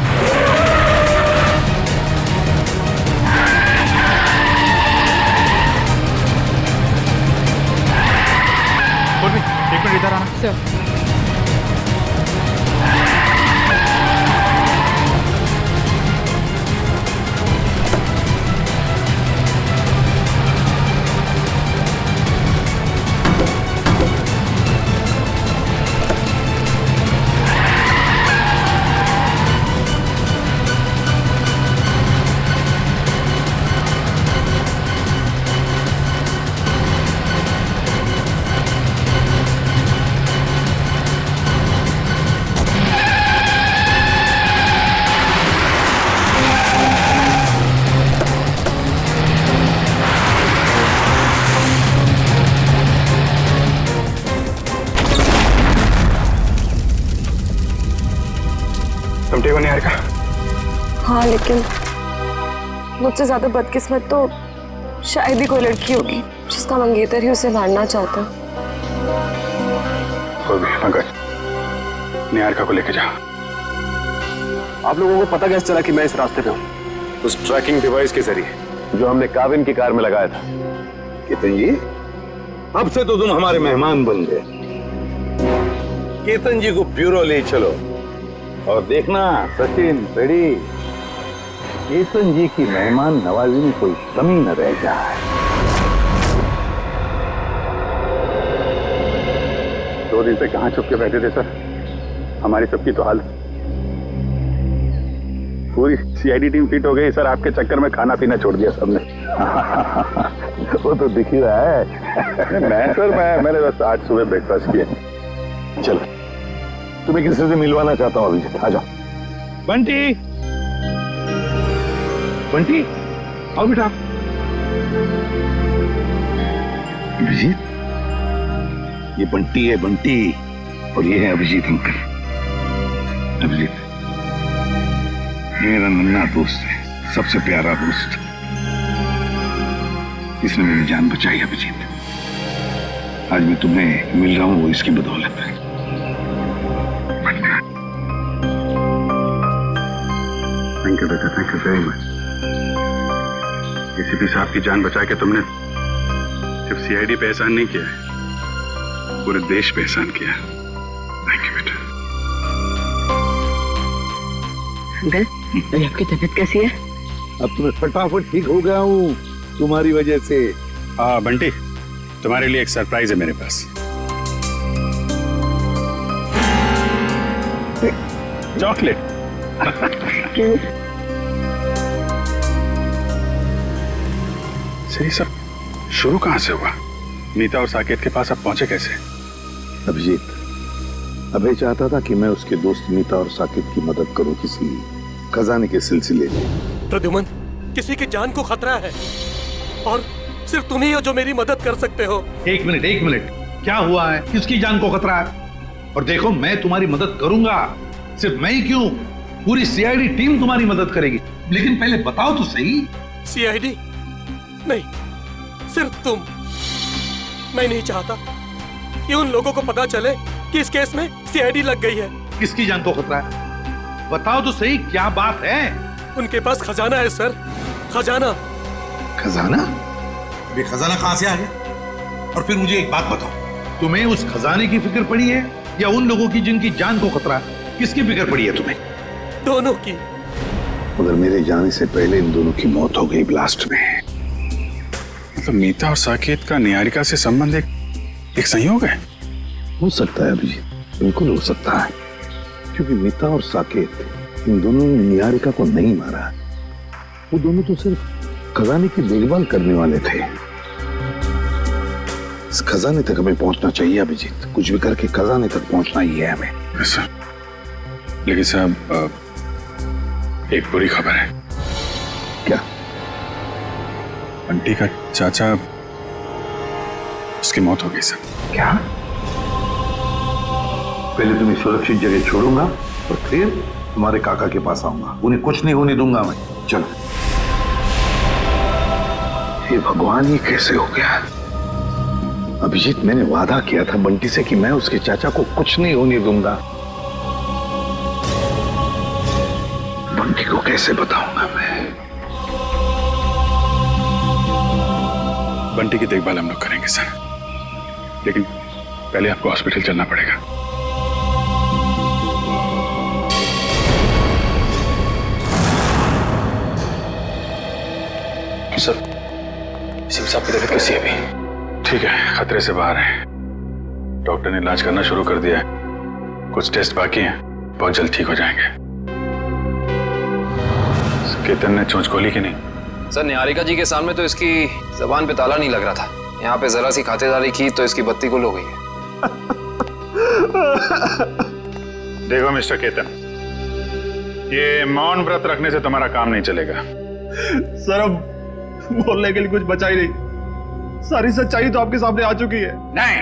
एक मिनट इधर आना। हाँ लेकिन मुझसे ज्यादा बदकिस्मत तो शायद ही कोई लड़की होगी जिसका मंगेतर ही उसे मारना चाहता। निहारिका को लेके जा। आप लोगों को पता कैसे चला कि मैं इस रास्ते पे हूँ? उस ट्रैकिंग डिवाइस के जरिए जो हमने काविन की कार में लगाया था। केतन जी, अब से तो तुम हमारे मेहमान बन गए। केतन जी को ब्यूरो ले चलो और देखना सचिन बेड़ी, केतन जी की मेहमान नवाजी में कोई कमी न रह जाए। 2 दिन से कहाँ छुप के बैठे थे सर? हमारी सबकी तो हाल पूरी सीआईडी टीम फिट हो गई सर। आपके चक्कर में खाना पीना छोड़ दिया सबने। वो तो दिख ही रहा है। मैंने बस आज सुबह ब्रेकफास्ट किया। चलो, तुम्हें किसी से मिलवाना चाहता हूँ अभिजीत, आ जाओ। बंटी, बंटी आओ बेटा। अभिजीत, ये बंटी है, बंटी, और ये है अभिजीत अंकल। अभिजीत ये मेरा नन्हा दोस्त है, सबसे प्यारा दोस्त। इसने मेरी जान बचाई अभिजीत। आज मैं तुम्हें मिल रहा हूं वो इसकी बदौलत है। थैंक यू बेटा, thank you very much. ACP साहब की जान बचा के तुमने सिर्फ सीआईडी पे एहसान नहीं किया है, पूरे देश पे एहसान किया। थैंक यू बेटा। अंकल, अभी आपकी तबीयत कैसी है? अब तुम्हें फटाफट ठीक हो गया हूँ तुम्हारी वजह से। बंटी, तुम्हारे लिए एक सरप्राइज है मेरे पास। चॉकलेट। सही सब शुरू कहां से हुआ? नीता और साकेत के पास अब पहुंचे कैसे? अभिजीत, अभय चाहता था कि मैं उसके दोस्त नीता और साकेत की मदद करूं किसी खजाने के सिलसिले में। प्रद्युमन, किसी की जान को खतरा है और सिर्फ तुम ही हो जो मेरी मदद कर सकते हो। एक मिनट, क्या हुआ है? किसकी जान को खतरा है? और देखो, मैं तुम्हारी मदद करूंगा। सिर्फ मैं ही क्यों, पूरी सीआईडी टीम तुम्हारी मदद करेगी। लेकिन पहले बताओ तो सही। सीआईडी नहीं, सिर्फ तुम। मैं नहीं चाहता कि उन लोगों को पता चले कि इस केस में सीआईडी लग गई है। किसकी जान को खतरा है? बताओ तो सही, क्या बात है? उनके पास खजाना है सर, खजाना। खजाना? ये खजाना कहां से आ गया? और फिर मुझे एक बात बताओ, तुम्हें उस खजाने की फिक्र पड़ी है या उन लोगों की जिनकी जान को खतरा है? किसकी फिक्र पड़ी है तुम्हें? दोनों की। मगर मेरे जाने से पहले इन दोनों की मौत हो गई ब्लास्ट में। मतलब नीता और साकेत का निहारिका से संबंध एक एक संयोग है? हो सकता है अभिजीत, बिल्कुल हो सकता है, क्योंकि मीता और साकेत इन दोनों ने निहारिका को नहीं मारा। वो दोनों तो सिर्फ खजाने की देखभाल करने वाले थे। इस खजाने तक हमें पहुंचना चाहिए अभिजीत, कुछ भी करके खजाने तक पहुंचना ही है हमें। लेकिन साहब, एक बुरी खबर है। क्या? बंटी का चाचा, उसकी मौत हो गई सर। क्या? पहले तुम्हें सुरक्षित जगह छोड़ूंगा और फिर तुम्हारे काका के पास आऊंगा। उन्हें कुछ नहीं होने दूंगा मैं। चलो। हे भगवान, ये कैसे हो गया? अभिजीत, मैंने वादा किया था बंटी से कि मैं उसके चाचा को कुछ नहीं होने दूंगा। बंटी को कैसे बताऊंगा मैं? बंटी की देखभाल हम लोग करेंगे सर, लेकिन पहले आपको हॉस्पिटल चलना पड़ेगा। सर, शिव साहब की तबीयत कैसी है अभी? ठीक है, खतरे से बाहर है। डॉक्टर ने इलाज करना शुरू कर दिया है, कुछ टेस्ट बाकी हैं, बहुत जल्द ठीक हो जाएंगे। केतन ने चोंच खोली कि नहीं? सर, निहारिका जी के सामने तो इसकी जबान पे ताला नहीं लग रहा था। यहाँ पे जरा सी खातिरदारी की तो इसकी बत्ती गुल हो गई है। देखो मिस्टर केतन, ये मौन व्रत रखने से तुम्हारा काम नहीं चलेगा। सर, अब बोलने के लिए कुछ बचा ही नहीं। सारी सच्चाई तो आपके सामने आ चुकी है। नहीं,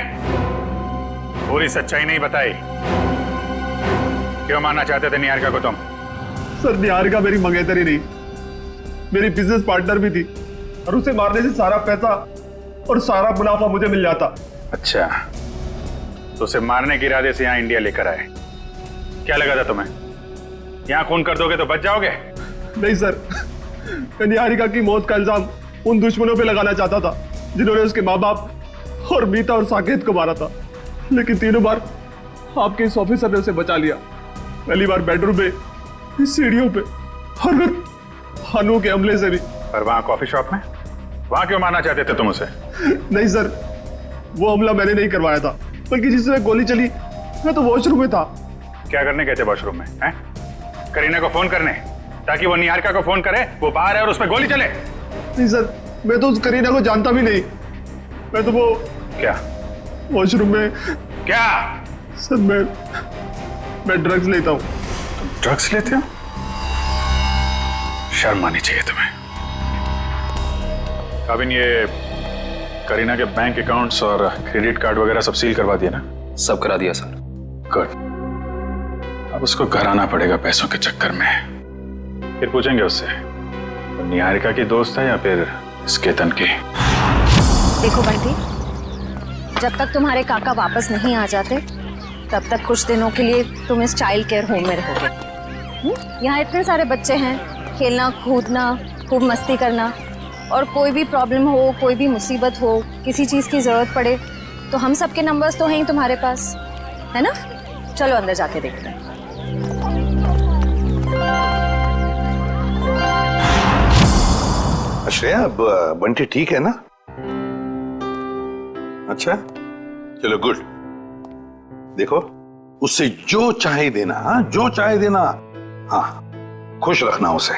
पूरी सच्चाई नहीं बताई। क्यों मारना चाहते थे निहारिका को तुम? सर, निहारिका मेरी मंगेतरी नहीं, मेरी बिजनेस पार्टनर भी थी, और उसे मारने से सारा पैसा और सारा मुनाफा मुझे मिल जाता। अच्छा, तो उसे मारने के इरादे से यहाँ इंडिया लेकर आए। क्या लगा था तुम्हें यहाँ खून कर दोगे तो बच जाओगे? नहीं सर, मैं निहारिका की मौत का इल्जाम उन दुश्मनों पे लगाना चाहता था जिन्होंने उसके माँ बाप और मीता और साकेत को मारा था, लेकिन तीनों बार आपके इस ऑफिसर ने उसे बचा लिया। पहली बार बेडरूम में, सीढ़ियों पे, और फिर हानू के हमले से भी। और वहाँ कॉफी शॉप में, वहाँ क्यों मारना चाहते थे तुम उसे? नहीं सर, वो हमला मैंने नहीं करवाया था, बल्कि जिससे गोली चली मैं तो वॉशरूम में था। क्या करने गए थे वॉशरूम में? हैं? करीना को फोन करने, ताकि वो निहारिका को फोन करे वो बाहर है और उस पर गोली चले? नहीं सर, मैं तो उस करीना को जानता भी नहीं। मैं तो वो क्या वॉशरूम में क्या? सर, मैं ड्रग्स लेता हूँ। तुम ड्रग्स लेते हो? शर्म आनी चाहिए तुम्हें। काबिन, ये करीना के बैंक अकाउंट्स और क्रेडिट कार्ड वगैरह सब सील करवा दिया ना? सब करा दिया सर। गुड। अब उसको घर आना पड़ेगा पैसों के चक्कर में। फिर पूछेंगे उससे वो निहारिका की दोस्त है या फिर केतन की। देखो बंटी, जब तक तुम्हारे काका वापस नहीं आ जाते तब तक कुछ दिनों के लिए तुम इस चाइल्ड केयर होम में रहोगे। यहाँ इतने सारे बच्चे हैं, खेलना कूदना, खूब मस्ती करना, और कोई भी प्रॉब्लम हो, कोई भी मुसीबत हो, किसी चीज़ की ज़रूरत पड़े तो हम सबके नंबर्स तो हैं ही तुम्हारे पास, है ना? चलो अंदर जाके देखते हैं। श्रेया, अब बंटी ठीक है ना? अच्छा, चलो गुड। देखो, उससे जो चाहे देना, हाँ, जो चाहे देना। हाँ, खुश रखना उसे।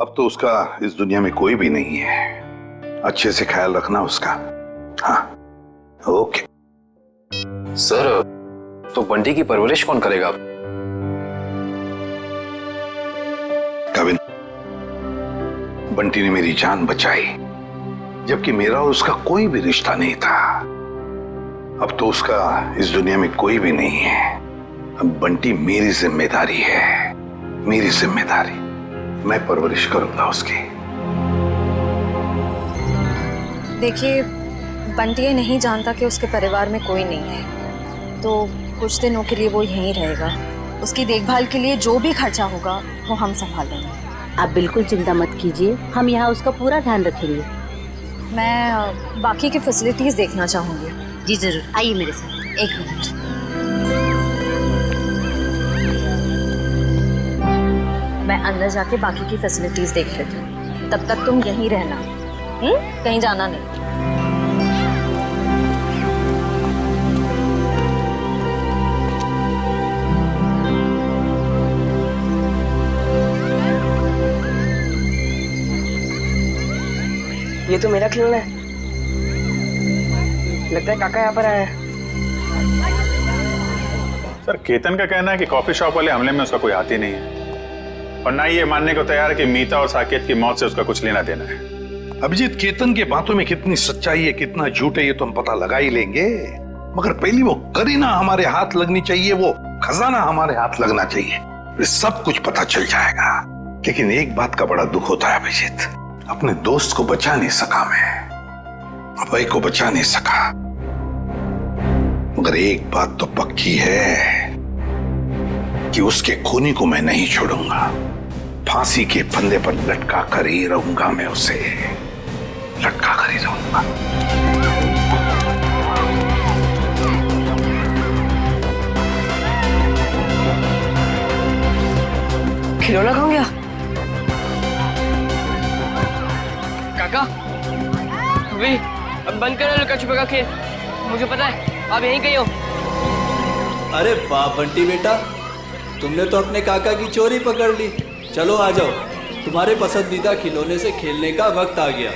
अब तो उसका इस दुनिया में कोई भी नहीं है। अच्छे से ख्याल रखना उसका। हाँ, ओके। सर, तो बंटी की परवरिश कौन करेगा अब? कविन, बंटी ने मेरी जान बचाई, जबकि मेरा और उसका कोई भी रिश्ता नहीं था। अब तो उसका इस दुनिया में कोई भी नहीं है। अब बंटी मेरी जिम्मेदारी है, मेरी जिम्मेदारी। मैं परवरिश करूंगा उसकी। देखिए, बंटी ये नहीं जानता कि उसके परिवार में कोई नहीं है, तो कुछ दिनों के लिए वो यहीं रहेगा। उसकी देखभाल के लिए जो भी खर्चा होगा वो हम संभाल लेंगे। आप बिल्कुल चिंता मत कीजिए, हम यहाँ उसका पूरा ध्यान रखेंगे। मैं बाकी की फैसिलिटीज देखना चाहूंगी। जी जरूर, आइए मेरे साथ। एक मिनट। मैं अंदर जाके बाकी की फैसिलिटीज देख लेती हूँ, तब तक तुम यहीं रहना, कहीं जाना नहीं। ये तो मेरा खिलौना है। लगता है काका यहाँ पर आया है। सर केतन का कहना है कि कॉफी शॉप वाले हमले में उसका कोई हाथ ही नहीं है और ना ही ये मानने को तैयार है कि मीता और साकेत की मौत से उसका कुछ लेना देना है। अभिजीत, केतन के बातों में कितनी सच्चाई है कितना झूठ है ये तो हम पता लगा ही लेंगे, मगर पहली वो करीना हमारे हाथ लगनी चाहिए, वो खजाना हमारे हाथ लगना चाहिए, ये सब कुछ पता चल जाएगा। लेकिन एक बात का बड़ा दुख होता है अभिजीत, अपने दोस्त को बचा नहीं सका मैं, अभय को बचा नहीं सका, मगर एक बात तो पक्की है कि उसके खूनी को मैं नहीं छोड़ूंगा। फांसी के फंदे पर लटका कर ही रहूंगा, मैं उसे लटका कर ही रहूंगा। खिलौना कहाँ गया? काका अभी अब बंद करो लुका छुपा का खेल, मुझे पता है आप यहीं कहीं हो। अरे वाह बंटी बेटा, तुमने तो अपने काका की चोरी पकड़ ली। चलो आ जाओ, तुम्हारे पसंदीदा खिलौने से खेलने का वक्त आ गया।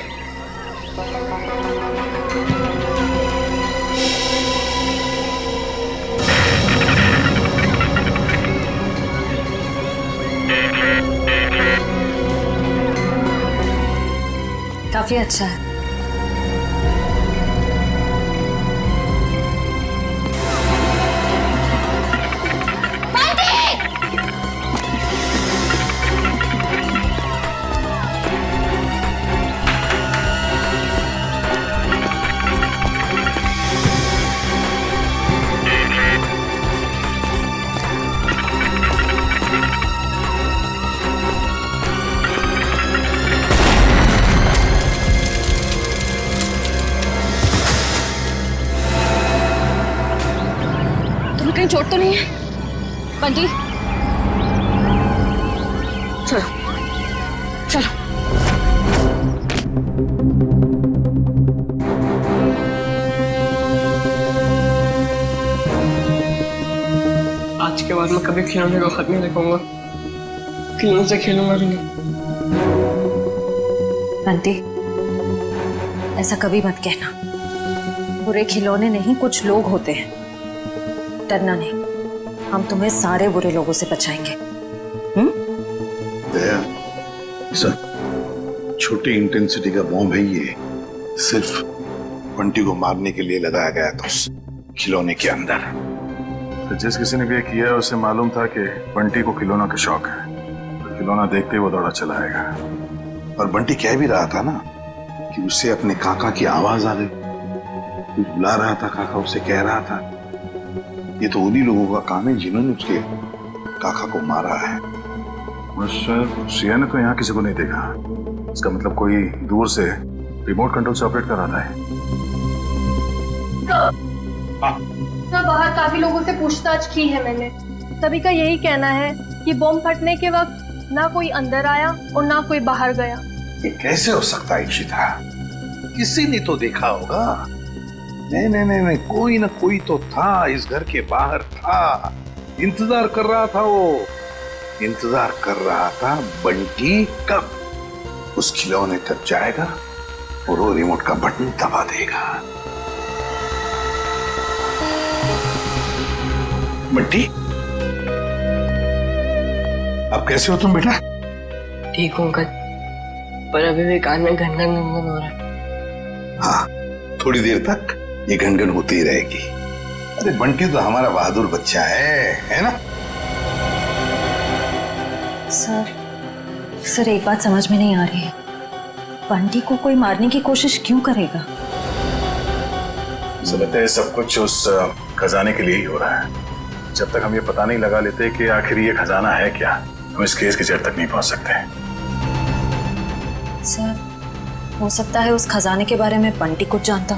काफी अच्छा है। कहीं चोट तो नहीं है? बंटी चलो चलो। आज के बाद मैं कभी खिलौने को हाथ नहीं लगाऊंगा, खिलौने से खेलूंगा भी नहीं। बंटी ऐसा कभी मत कहना, बुरे खिलौने नहीं कुछ लोग होते हैं, डरना नहीं, हम तुम्हें सारे बुरे लोगों से बचाएंगे। दया, सर छोटी इंटेंसिटी का बॉम्ब है ये, सिर्फ बंटी को मारने के लिए लगाया गया था उस खिलौने के अंदर। तो जिस किसी ने भी ये किया है उसे मालूम था कि बंटी को खिलौना का शौक है, तो खिलौना देखते ही वो दौड़ा चला आएगा। और बंटी कह भी रहा था ना कि उसे अपने काका की आवाज आ गई, कुछ बुला रहा था, काका उसे कह रहा था। ये तो उन्हीं लोगों का काम है जिन्होंने उसके काका को मारा है। शायद सिया ने तो यहाँ किसी को नहीं देखा, इसका मतलब कोई दूर से रिमोट कंट्रोल से ऑपरेट कर रहा था। बाहर काफी लोगों से पूछताछ की है मैंने, सभी का यही कहना है कि बम फटने के वक्त ना कोई अंदर आया और ना कोई बाहर गया। ये कैसे हो सकता है इशिता? किसी ने तो देखा होगा। नहीं नहीं नहीं नहीं, कोई ना कोई तो था, इस घर के बाहर था, इंतजार कर रहा था, वो इंतजार कर रहा था बंटी कब उस खिलौने तक जाएगा और वो रिमोट का बटन दबा देगा। बंटी अब कैसे हो तुम बेटा? ठीक हूँ अंकल, पर अभी भी कान में घन घन हो रहा है। हाँ, थोड़ी देर तक ये घनघन होती ही रहेगी। अरे बंटी तो हमारा बहादुर बच्चा है ना? सर एक बात समझ में नहीं आ रही है, बंटी को कोई मारने की कोशिश क्यों करेगा? मुझे लगता है सब कुछ उस खजाने के लिए ही हो रहा है। जब तक हम ये पता नहीं लगा लेते कि आखिर ये खजाना है क्या, हम इस केस की जड़ तक नहीं पहुंच सकते। सर हो सकता है उस खजाने के बारे में बंटी कुछ जानता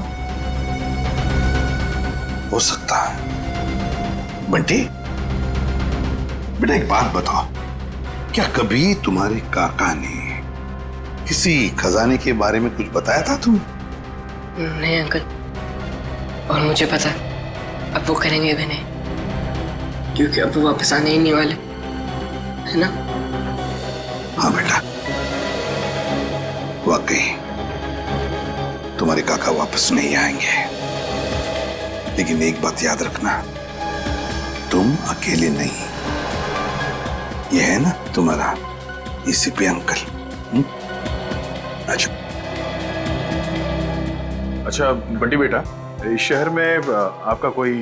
हो सकता है। बंटी बेटा एक बात बताओ, क्या कभी तुम्हारे काका ने किसी खजाने के बारे में कुछ बताया था तुम? नहीं अंकल, और मुझे पता अब वो करेंगे भी नहीं, क्योंकि अब वो वापस आने ही नहीं वाले, है ना? हाँ बेटा, वाकई तुम्हारे काका वापस नहीं आएंगे, लेकिन एक बात याद रखना, तुम अकेले नहीं। ये है ना तुम्हारा एसीपी अंकल। अच्छा अच्छा बंटी बेटा, इस शहर में आपका कोई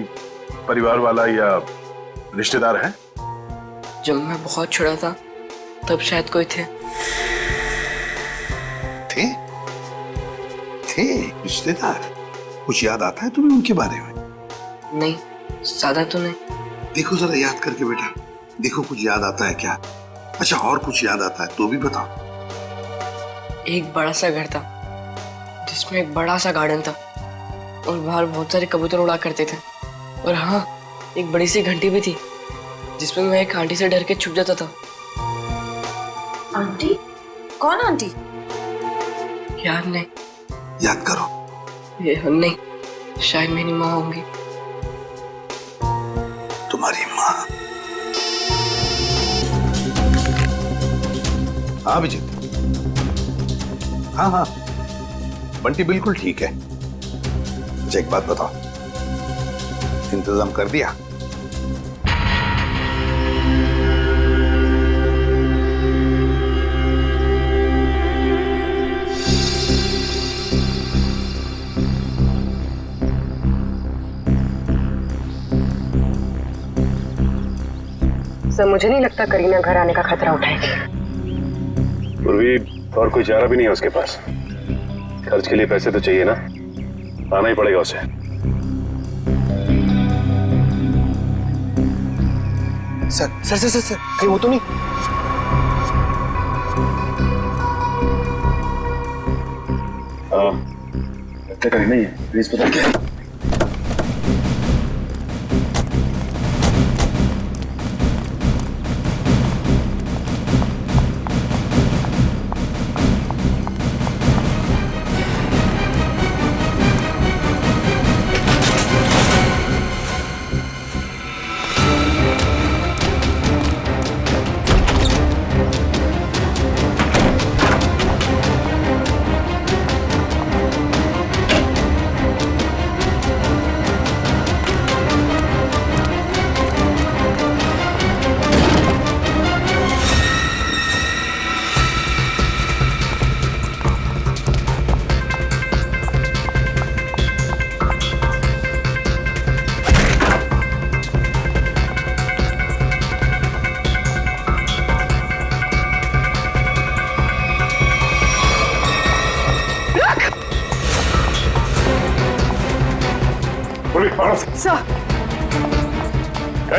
परिवार वाला या रिश्तेदार है? जब मैं बहुत छोटा था तब शायद कोई थे। थे रिश्तेदार? कुछ याद आता है तुम्हें उनके बारे में? नहीं, ज्यादा तो नहीं। देखो जरा याद करके बेटा, देखो कुछ याद आता है क्या? अच्छा और कुछ याद आता है तो भी बताओ। एक बड़ा सा घर था जिसमें एक बड़ा सा गार्डन था और बाहर बहुत सारे कबूतर उड़ा करते थे। और हाँ, एक बड़ी सी घंटी भी थी जिसमें मैं एक आंटी से डर के छुप जाता था। आंटी? कौन आंटी? याद नहीं। याद करो। ये नहीं, शायद मेरी माँ होंगी। तुम्हारी माँ? हाँ अभिजीत, हाँ हाँ बंटी बिल्कुल ठीक है। अच्छा एक बात बताओ, इंतजाम कर दिया? सर मुझे नहीं लगता करीना घर आने का खतरा उठाएगी। पूर्वी और कोई चारा भी नहीं है उसके पास। खर्च के लिए पैसे तो चाहिए ना, आना ही पड़ेगा उसे। Sir sir sir sir, sir कहीं वो तो नहीं? हत्या करी नहीं है, प्लीज पता क्या?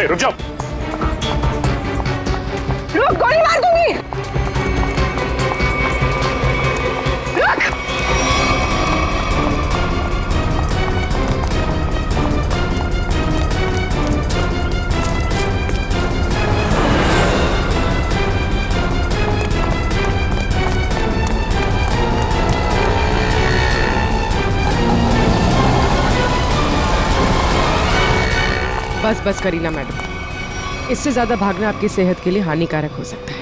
रुक जाओ। रुक, गोली मार दूंगी। रुक। बस बस करीना मैडम, इससे ज्यादा भागना आपकी सेहत के लिए हानिकारक हो सकता है।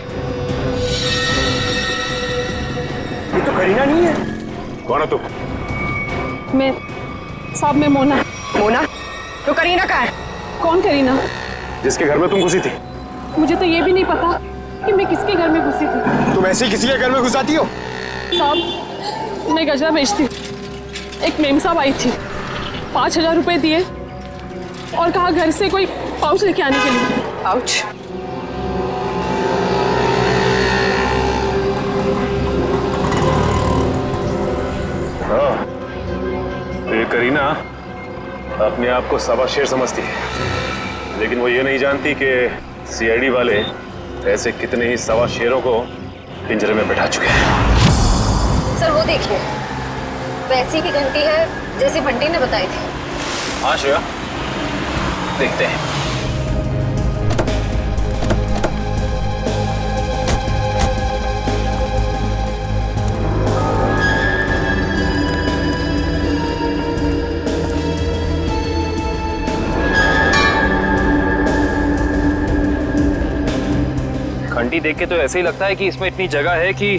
ये तो करीना नहीं है। कौन है तू? मैं साहब, मैं मोना। मोना? तो करीना कहाँ है? कौन करीना? जिसके घर में तुम घुसी थी। मुझे तो ये भी नहीं पता कि मैं किसके घर में घुसी थी। तुम ऐसे ही किसी के घर में घुसाती हो? साहब, मैं गजरा बेचती हूँ। एक मेम साहब आई थी, 5,000 रुपए दिए और कहा घर से कोई पाउच लेके आने के लिए। पाउच? हाँ, तो ये करीना अपने आप को सवा शेर समझती है, लेकिन वो ये नहीं जानती कि सीआईडी वाले ऐसे कितने ही सवा शेरों को पिंजरे में बैठा चुके हैं। सर वो देखिए, वैसी की घंटी है जैसी बंटी ने बताई थी। हाँ श्रेया, देखते हैं। घंटी देख के तो ऐसे ही लगता है कि इसमें इतनी जगह है कि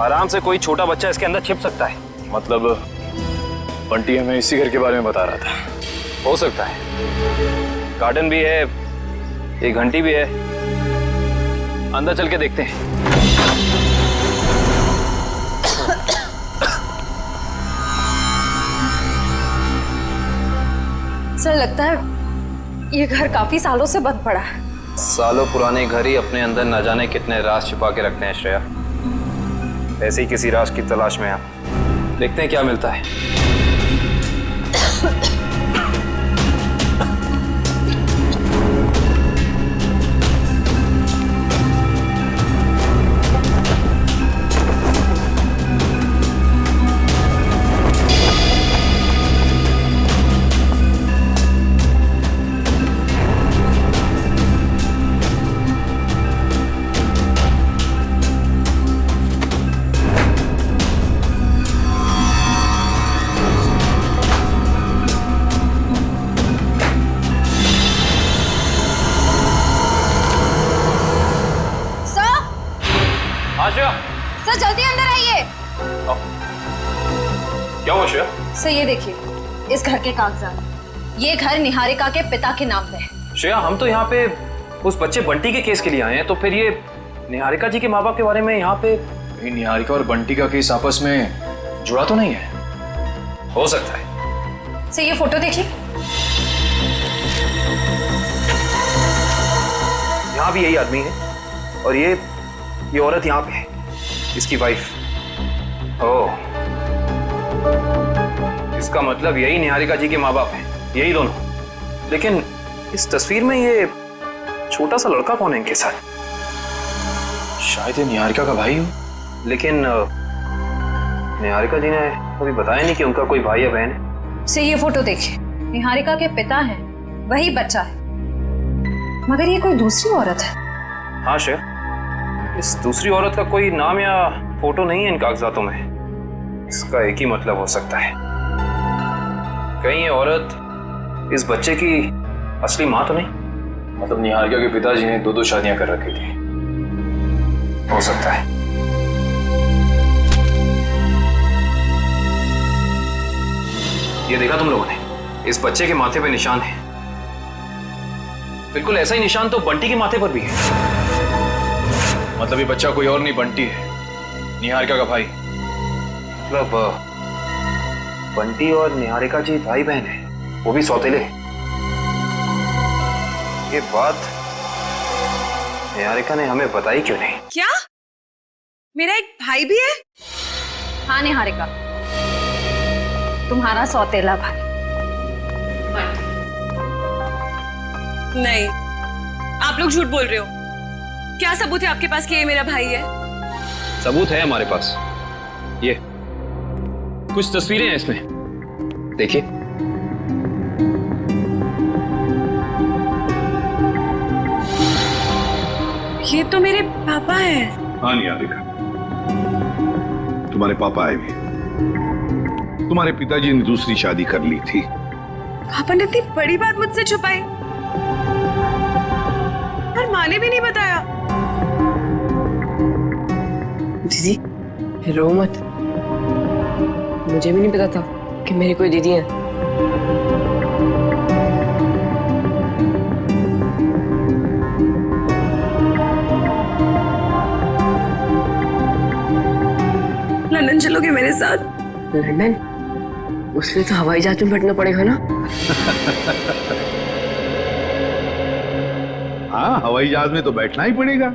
आराम से कोई छोटा बच्चा इसके अंदर छिप सकता है। मतलब बंटी हमें इसी घर के बारे में बता रहा था। हो सकता है, गार्डन भी है, एक घंटी भी है। अंदर चल के देखते हैं। सर लगता है ये घर काफी सालों से बंद पड़ा है। सालों पुराने घर ही अपने अंदर न जाने कितने राज छुपा के रखते हैं श्रेया। ऐसे ही किसी राज की तलाश में आप देखते हैं क्या मिलता है। सर जल्दी अंदर आइए। क्या हुआ श्रेया? सर ये देखिए, इस घर के कागजात। ये घर निहारिका के पिता के नाम पे है। श्रेया, हम तो यहाँ पे उस बच्चे बंटी के केस के लिए आए हैं, तो फिर ये निहारिका जी के माँ बाप के बारे में यहाँ पे निहारिका और बंटी का केस आपस में जुड़ा तो नहीं है? हो सकता है। सर ये फोटो देखिए। यहाँ भी यही आदमी है और ये औरत यहाँ पे है, इसकी वाइफ। ओह, इसका मतलब यही निहारिका जी के माँ बाप हैं, यही दोनों। लेकिन इस तस्वीर में ये छोटा सा लड़का कौन है इनके साथ? शायद ये निहारिका का भाई हो। लेकिन निहारिका जी ने कभी बताया नहीं कि उनका कोई भाई या बहन है। से ये फोटो देखिए, निहारिका के पिता हैं, वही बच्चा है, मगर ये कोई दूसरी औरत है। हाँ श्रेया, इस दूसरी औरत का कोई नाम या फोटो नहीं है इन कागजातों में। इसका एक ही मतलब हो सकता है, कहीं ये औरत इस बच्चे की असली माँ तो नहीं? मतलब निहारिका के पिताजी ने 2 शादियां कर रखी थी। हो सकता है। ये देखा तुम लोगों ने, इस बच्चे के माथे पे निशान है। बिल्कुल ऐसा ही निशान तो बंटी के माथे पर भी है। मतलब ये बच्चा कोई और नहीं, बंटी है, निहारिका का भाई। मतलब बंटी और निहारिका जी भाई बहन है, वो भी सौतेले। ये बात निहारिका ने हमें बताई क्यों नहीं? क्या मेरा एक भाई भी है? हाँ निहारिका, तुम्हारा सौतेला भाई। नहीं, आप लोग झूठ बोल रहे हो। क्या सबूत है आपके पास कि ये मेरा भाई है? सबूत है हमारे पास, ये कुछ तस्वीरें हैं इसमें, देखिए। ये तो मेरे पापा हैं। हाँ निहारिका, तुम्हारे पापा आए भी। तुम्हारे पिताजी ने दूसरी शादी कर ली थी। पापा ने इतनी बड़ी बात मुझसे छुपाई और माँ ने भी नहीं बताया। दीदी रो मत, मुझे भी नहीं पता था कि मेरी कोई दीदी है। लंदन चलोगे मेरे साथ? लंदन? उसके लिए तो हवाई जहाज में बैठना पड़ेगा ना? हाँ, हवाई जहाज में तो बैठना ही पड़ेगा,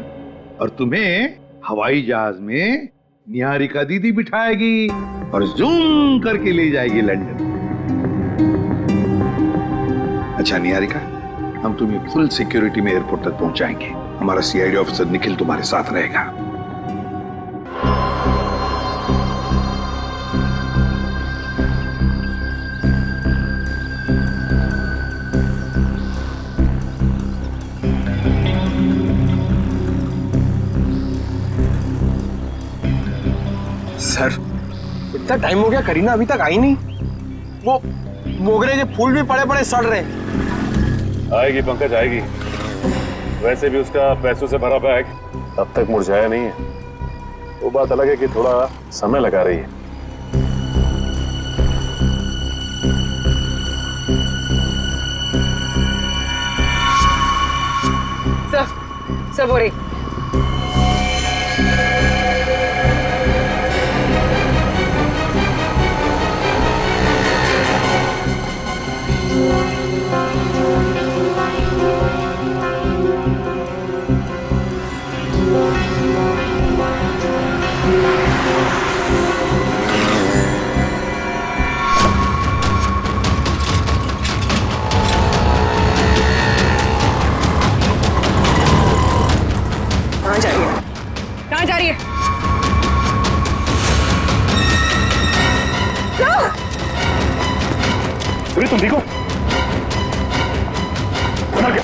और तुम्हें हवाई जहाज में निहारिका दीदी बिठाएगी और जूम करके ले जाएगी लंदन। अच्छा निहारिका, हम तुम्हें फुल सिक्योरिटी में एयरपोर्ट तक पहुंचाएंगे। हमारा सीआईडी ऑफिसर निखिल तुम्हारे साथ रहेगा। सर, इतना टाइम हो गया, करीना अभी तक आई नहीं। वो मोगरे के फूल भी पड़े पड़े सड़ रहे। आएगी पंकज, आएगी। वैसे भी उसका पैसों से भरा बैग अब तक मुरझाया नहीं है। वो बात अलग है कि थोड़ा समय लगा रही है। सब हो रही। कहाँ जा रही है? कहाँ जा रही है? तुम ठीक हो? बना क्या?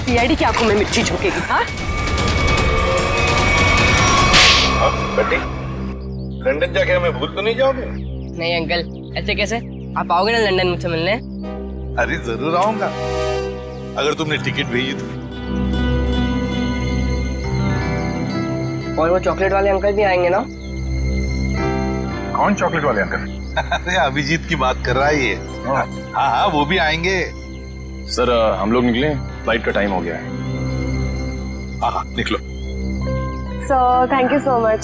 सीआईडी की आंखों में मिर्ची झोंकेगी, हाँ? बंटी, लंदन जाके हमें भूल तो नहीं जाओगे? नहीं अंकल, ऐसे कैसे? आप आओगे ना लंदन मुझसे मिलने? अरे जरूर आऊंगा, अगर तुमने टिकट भेजी तो। और वो चॉकलेट वाले अंकल भी आएंगे ना? कौन चॉकलेट वाले अंकल? अरे अभिजीत की बात कर रहा है ये। हाँ हाँ, वो भी आएंगे। सर हम लोग निकले, फ्लाइट का टाइम हो गया है। हाँ निकलो। Sir thank you so much.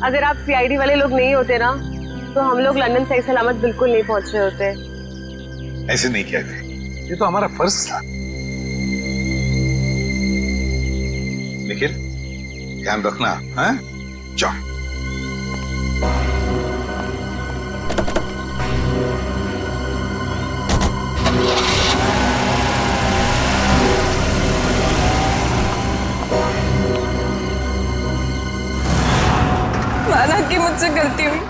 अगर आप सीआईडी वाले लोग नहीं होते ना तो हम लोग लंदन सही सलामत बिल्कुल नहीं पहुंच रहे होते। ऐसे नहीं कहते, ये तो हमारा फर्ज था। निखिल, ध्यान रखना, हाँ? जाओ। माना कि मुझसे गलती हुई,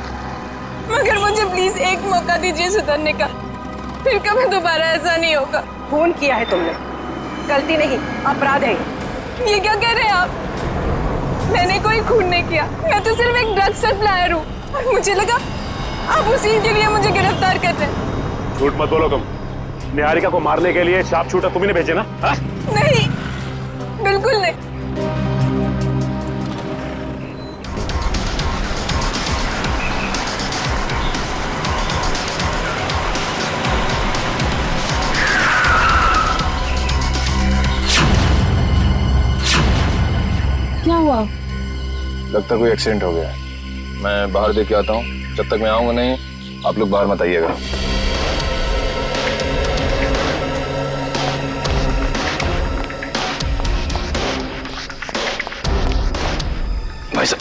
मगर मुझे प्लीज एक मौका दीजिए सुधरने का, फिर कभी दोबारा ऐसा नहीं होगा। खून किया है तुमने, गलती नहीं अपराध है। ये क्या कह रहे हैं आप? मैंने कोई खून नहीं किया, मैं तो सिर्फ एक ड्रग सप्लायर हूँ और मुझे लगा आप उसी के लिए मुझे गिरफ्तार कर रहे हैं। झूठ मत बोलो तुम। निहारिका को मारने के लिए शार्प शूटर तुम्ही ने भेजे ना? हा? नहीं, बिल्कुल नहीं। क्या हुआ? लगता कोई एक्सीडेंट हो गया है। मैं बाहर देख के आता हूँ, जब तक मैं आऊंगा नहीं आप लोग बाहर मत आइएगा। भाई साहब,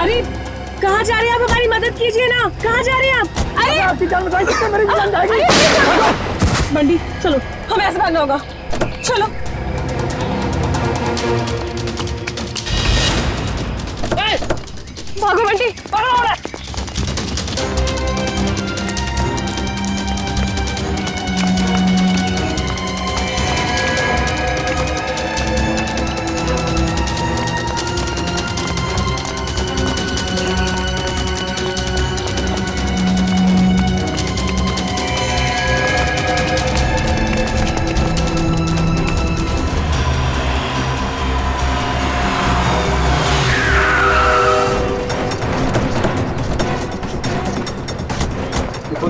अरे कहाँ जा रहे हैं आप? हमारी मदद कीजिए ना, कहाँ जा रहे हैं आप? अरे आपकी जान बचा सकते, मेरी जान जाएगी। बंडी चलो, हमें ऐसे भागना होगा, चलो। भागो बंटी, भागो।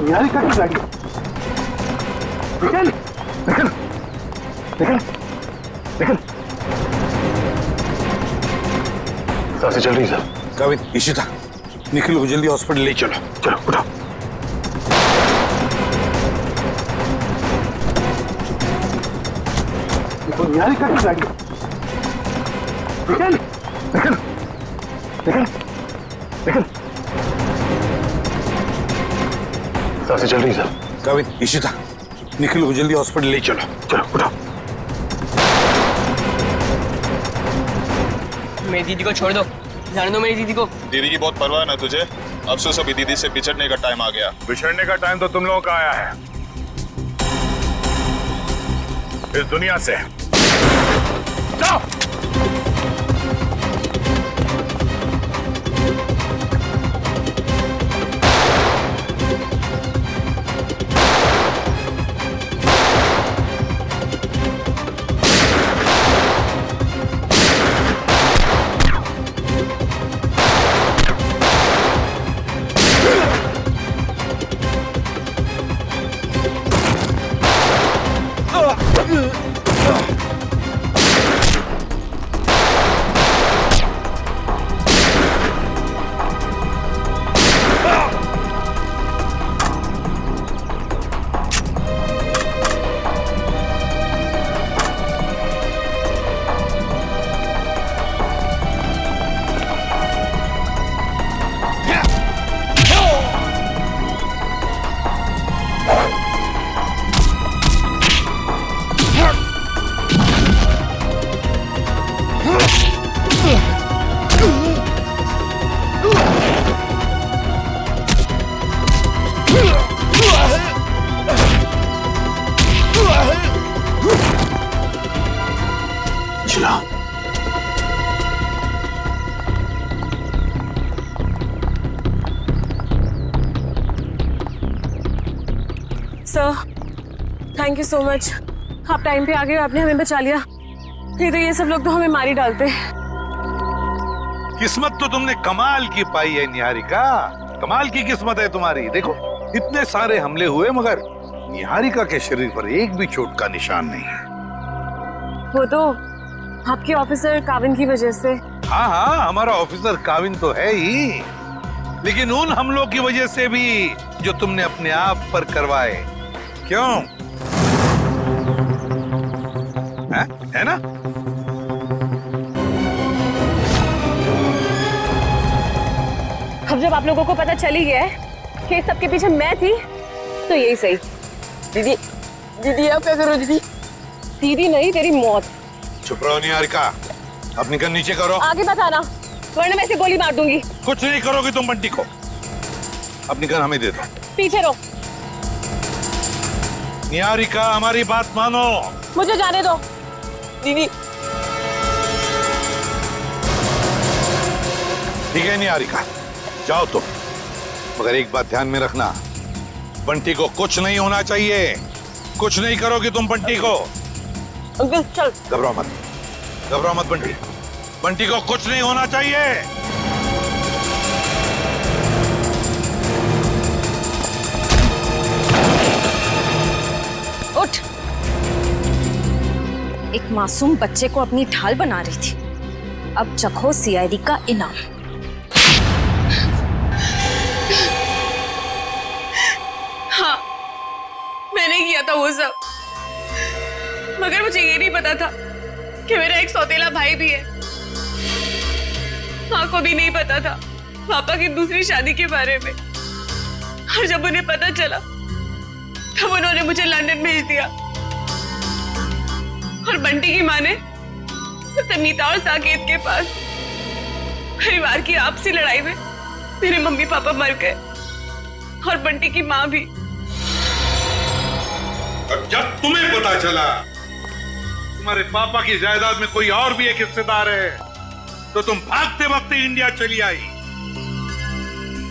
निहारिका की गाड़ी। निखिल, निखिल, निखिल, निखिल। सांसें चल रही सर। कविन, इशिता, निखिल को जल्दी हॉस्पिटल ले चलो। चलो उठाओ। निहारिका की गाड़ी। निखिल, निखिल, निखिल, निखिल। सांसें चल रही सर। कविन, इशिता, निखिल को जल्दी हॉस्पिटल ले चलो। चलो उठाओ। मेरी दीदी को छोड़ दो, जाने दो मेरी दीदी को। दीदी की बहुत परवाह ना तुझे? अफसोस अभी दीदी से बिछड़ने का टाइम आ गया। बिछड़ने का टाइम तो तुम लोगों का आया है, इस दुनिया से। Anshula, sir thank you so much. आप टाइम पे आ गए, आपने हमें बचा लिया। नहीं तो ये सब लोग तो हमें मार ही डालते। किस्मत तो तुमने कमाल की पाई है निहारिका, कमाल की किस्मत है तुम्हारी। देखो इतने सारे हमले हुए मगर निहारिका के शरीर पर एक भी चोट का निशान नहीं है। वो तो आपके ऑफिसर काविन की वजह से। हाँ हाँ, हमारा ऑफिसर काविन तो है ही, लेकिन उन हमलों की वजह से भी जो तुमने अपने आप पर करवाए। क्यों है ना? अब जब आप लोगों को पता चल ही गया है कि इस सबके पीछे मैं थी, तो यही सही। दीदी दीदी आप क्या करो दीदी? दीदी नहीं, तेरी मौत। चुप रहो निहारिका, अपनी गन नीचे करो। आगे बताना वरना मैं इसे गोली मार दूंगी। कुछ नहीं करोगी तुम बंटी को। अपनी गन हमें दे दो। पीछे रहो। निहारिका हमारी बात मानो। मुझे जाने दो दीदी। ठीक है निहारिका, जाओ तुम, मगर एक बात ध्यान में रखना, बंटी को कुछ नहीं होना चाहिए। कुछ नहीं करोगी तुम बंटी को। अंकल चल। घबराओ मत, घबराओ मत बंटी, बंटी को कुछ नहीं होना चाहिए। उठ। एक मासूम बच्चे को अपनी ढाल बना रही थी, अब चखो सीआईडी का इनाम। हाँ, मैंने किया था वो सब, मगर मुझे ये नहीं पता था कि मेरा एक सौतेला भाई भी है। माँ को भी नहीं पता था पापा की दूसरी शादी के बारे में, और जब उन्हें पता चला तब उन्होंने मुझे लंदन भेज दिया। और बंटी की माँ ने उसे मीता और साकेत के पास। परिवार की आपसी लड़ाई में मेरे मम्मी पापा मर गए और बंटी की माँ भी। और जब तुम्हें पता चला तुम्हारे पापा की जायदाद में कोई और भी एक हिस्सेदार है, तो तुम भागते भागते इंडिया चली आई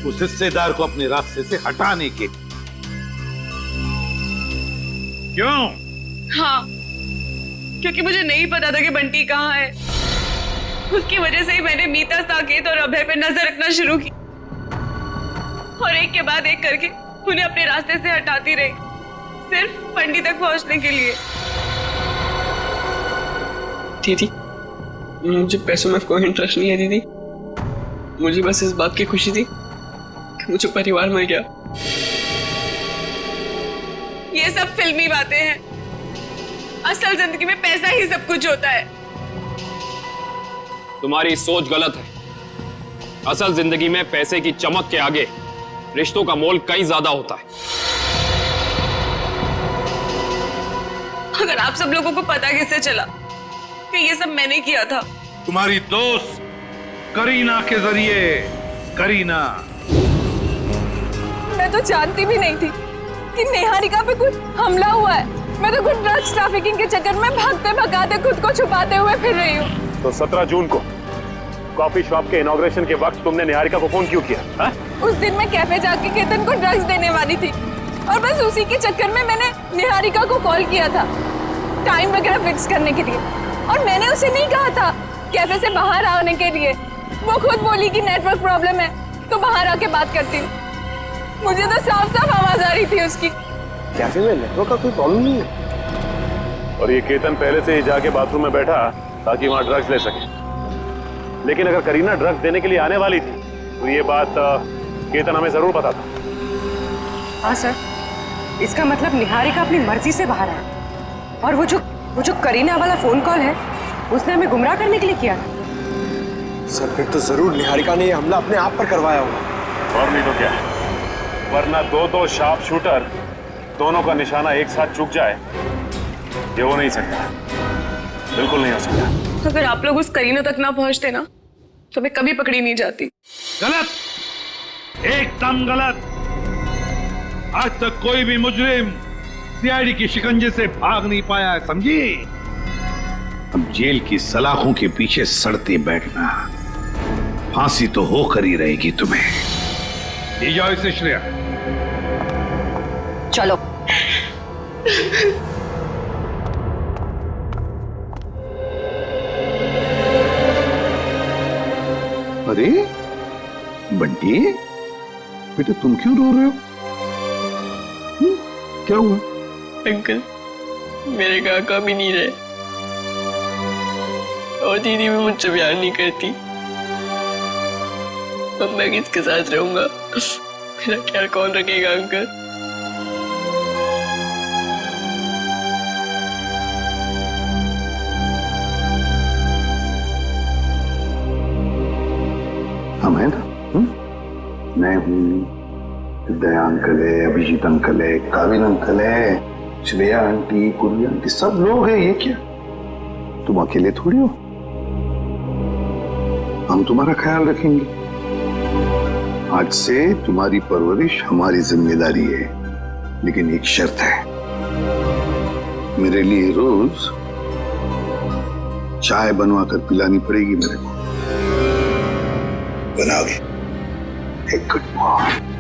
उस हिस्सेदार को अपने रास्ते से हटाने के। क्यों? हाँ, क्योंकि मुझे नहीं पता था कि बंटी कहाँ है। उसकी वजह से ही मैंने मीता, साकेत और अभय पे नजर रखना शुरू की, और एक के बाद एक करके उन्हें अपने रास्ते से हटाती रही, सिर्फ बंटी तक पहुंचने के लिए। दीदी मुझे पैसों में कोई इंटरेस्ट नहीं है दीदी, मुझे बस इस बात की खुशी थी कि मुझे परिवार मिल गया। ये सब फिल्मी बातें हैं, असल जिंदगी में पैसा ही सब कुछ होता है। तुम्हारी सोच गलत है। असल जिंदगी में पैसे की चमक के आगे रिश्तों का मोल कई ज्यादा होता है। अगर आप सब लोगों को पता कैसे चला कि ये सब मैंने किया था? तुम्हारी दोस्त करीना के जरिए। करीना, मैं तो जानती भी नहीं थी कि निहारिका पे कुछ हमला हुआ है। मैं तो कुछ ड्रग्स ट्रैफिकिंग के चक्कर में भागते भगाते खुद को छुपाते हुए फिर रही हूँ। तो 17 जून को कॉफी शॉप के इनॉग्रेशन के वक्त तुमने निहारिका को फोन क्यों किया? हा? उस दिन मैं कैफे जाके केतन को ड्रग्स देने वाली थी, और बस उसी के चक्कर में मैंने निहारिका को कॉल किया था टाइम वगैरह फिक्स करने के लिए। और मैंने उसे नहीं कहा था कैफे से बाहर आने के लिए। वो खुद बोली कि नेटवर्क प्रॉब्लम है तो बाहर आके बात करती हूँ। मुझे तो साफ साफ आवाज आ रही थी उसकी। कैफे में नेटवर्क का कोई प्रॉब्लम नहीं है। और ये केतन पहले से ही जाके बाथरूम में बैठा ताकि वहां ड्रग्स ले सके। लेकिन अगर करीना ड्रग्स देने के लिए आने वाली थी तो ये बात केतन हमें जरूर पता था। हाँ सर, इसका मतलब निहारिका अपनी मर्जी से बाहर आया, और वो जो करीना वाला फोन कॉल है उसने हमें गुमराह करने के लिए किया। सर फिर तो जरूर निहारिका ने ये हमला अपने आप पर करवाया होगा। और नहीं तो क्या, वरना दो शार्प शूटर दोनों का निशाना एक साथ चूक जाए, ये हो नहीं सकता, बिल्कुल नहीं हो सकता। अगर आप लोग उस करीना तक ना पहुंचते ना तो मैं कभी पकड़ी नहीं जाती। गलत, एकदम गलत। आज तक कोई भी मुजरिम सीआईडी की शिकंजे से भाग नहीं पाया है, समझी? अब जेल की सलाखों के पीछे सड़ते बैठना, फांसी तो होकर ही रहेगी तुम्हें। ले जाओ इसे श्रेया। चलो। अरे बंटी, बेटा तुम क्यों रो रहे हो? क्या हुआ? अंकल, मेरे काका भी नहीं रहे और दीदी भी मुझसे प्यार नहीं करती। अब मैं किसके साथ रहूंगा? मेरा ख्याल कौन रखेगा अंकल? हम है ना, मैं हूँ, दया अंकल है, अभिजीत अंकल है, काविन अंकल है, श्रेया आंटी, पूर्वी आंटी, सब लोग हैं। ये क्या, तुम अकेले थोड़ी हो। हम तुम्हारा ख्याल रखेंगे। आज से तुम्हारी परवरिश हमारी जिम्मेदारी है, लेकिन एक शर्त है, मेरे लिए रोज चाय बनवा कर पिलानी पड़ेगी मेरे को। बनाओगे? एक गुड मॉर्निंग।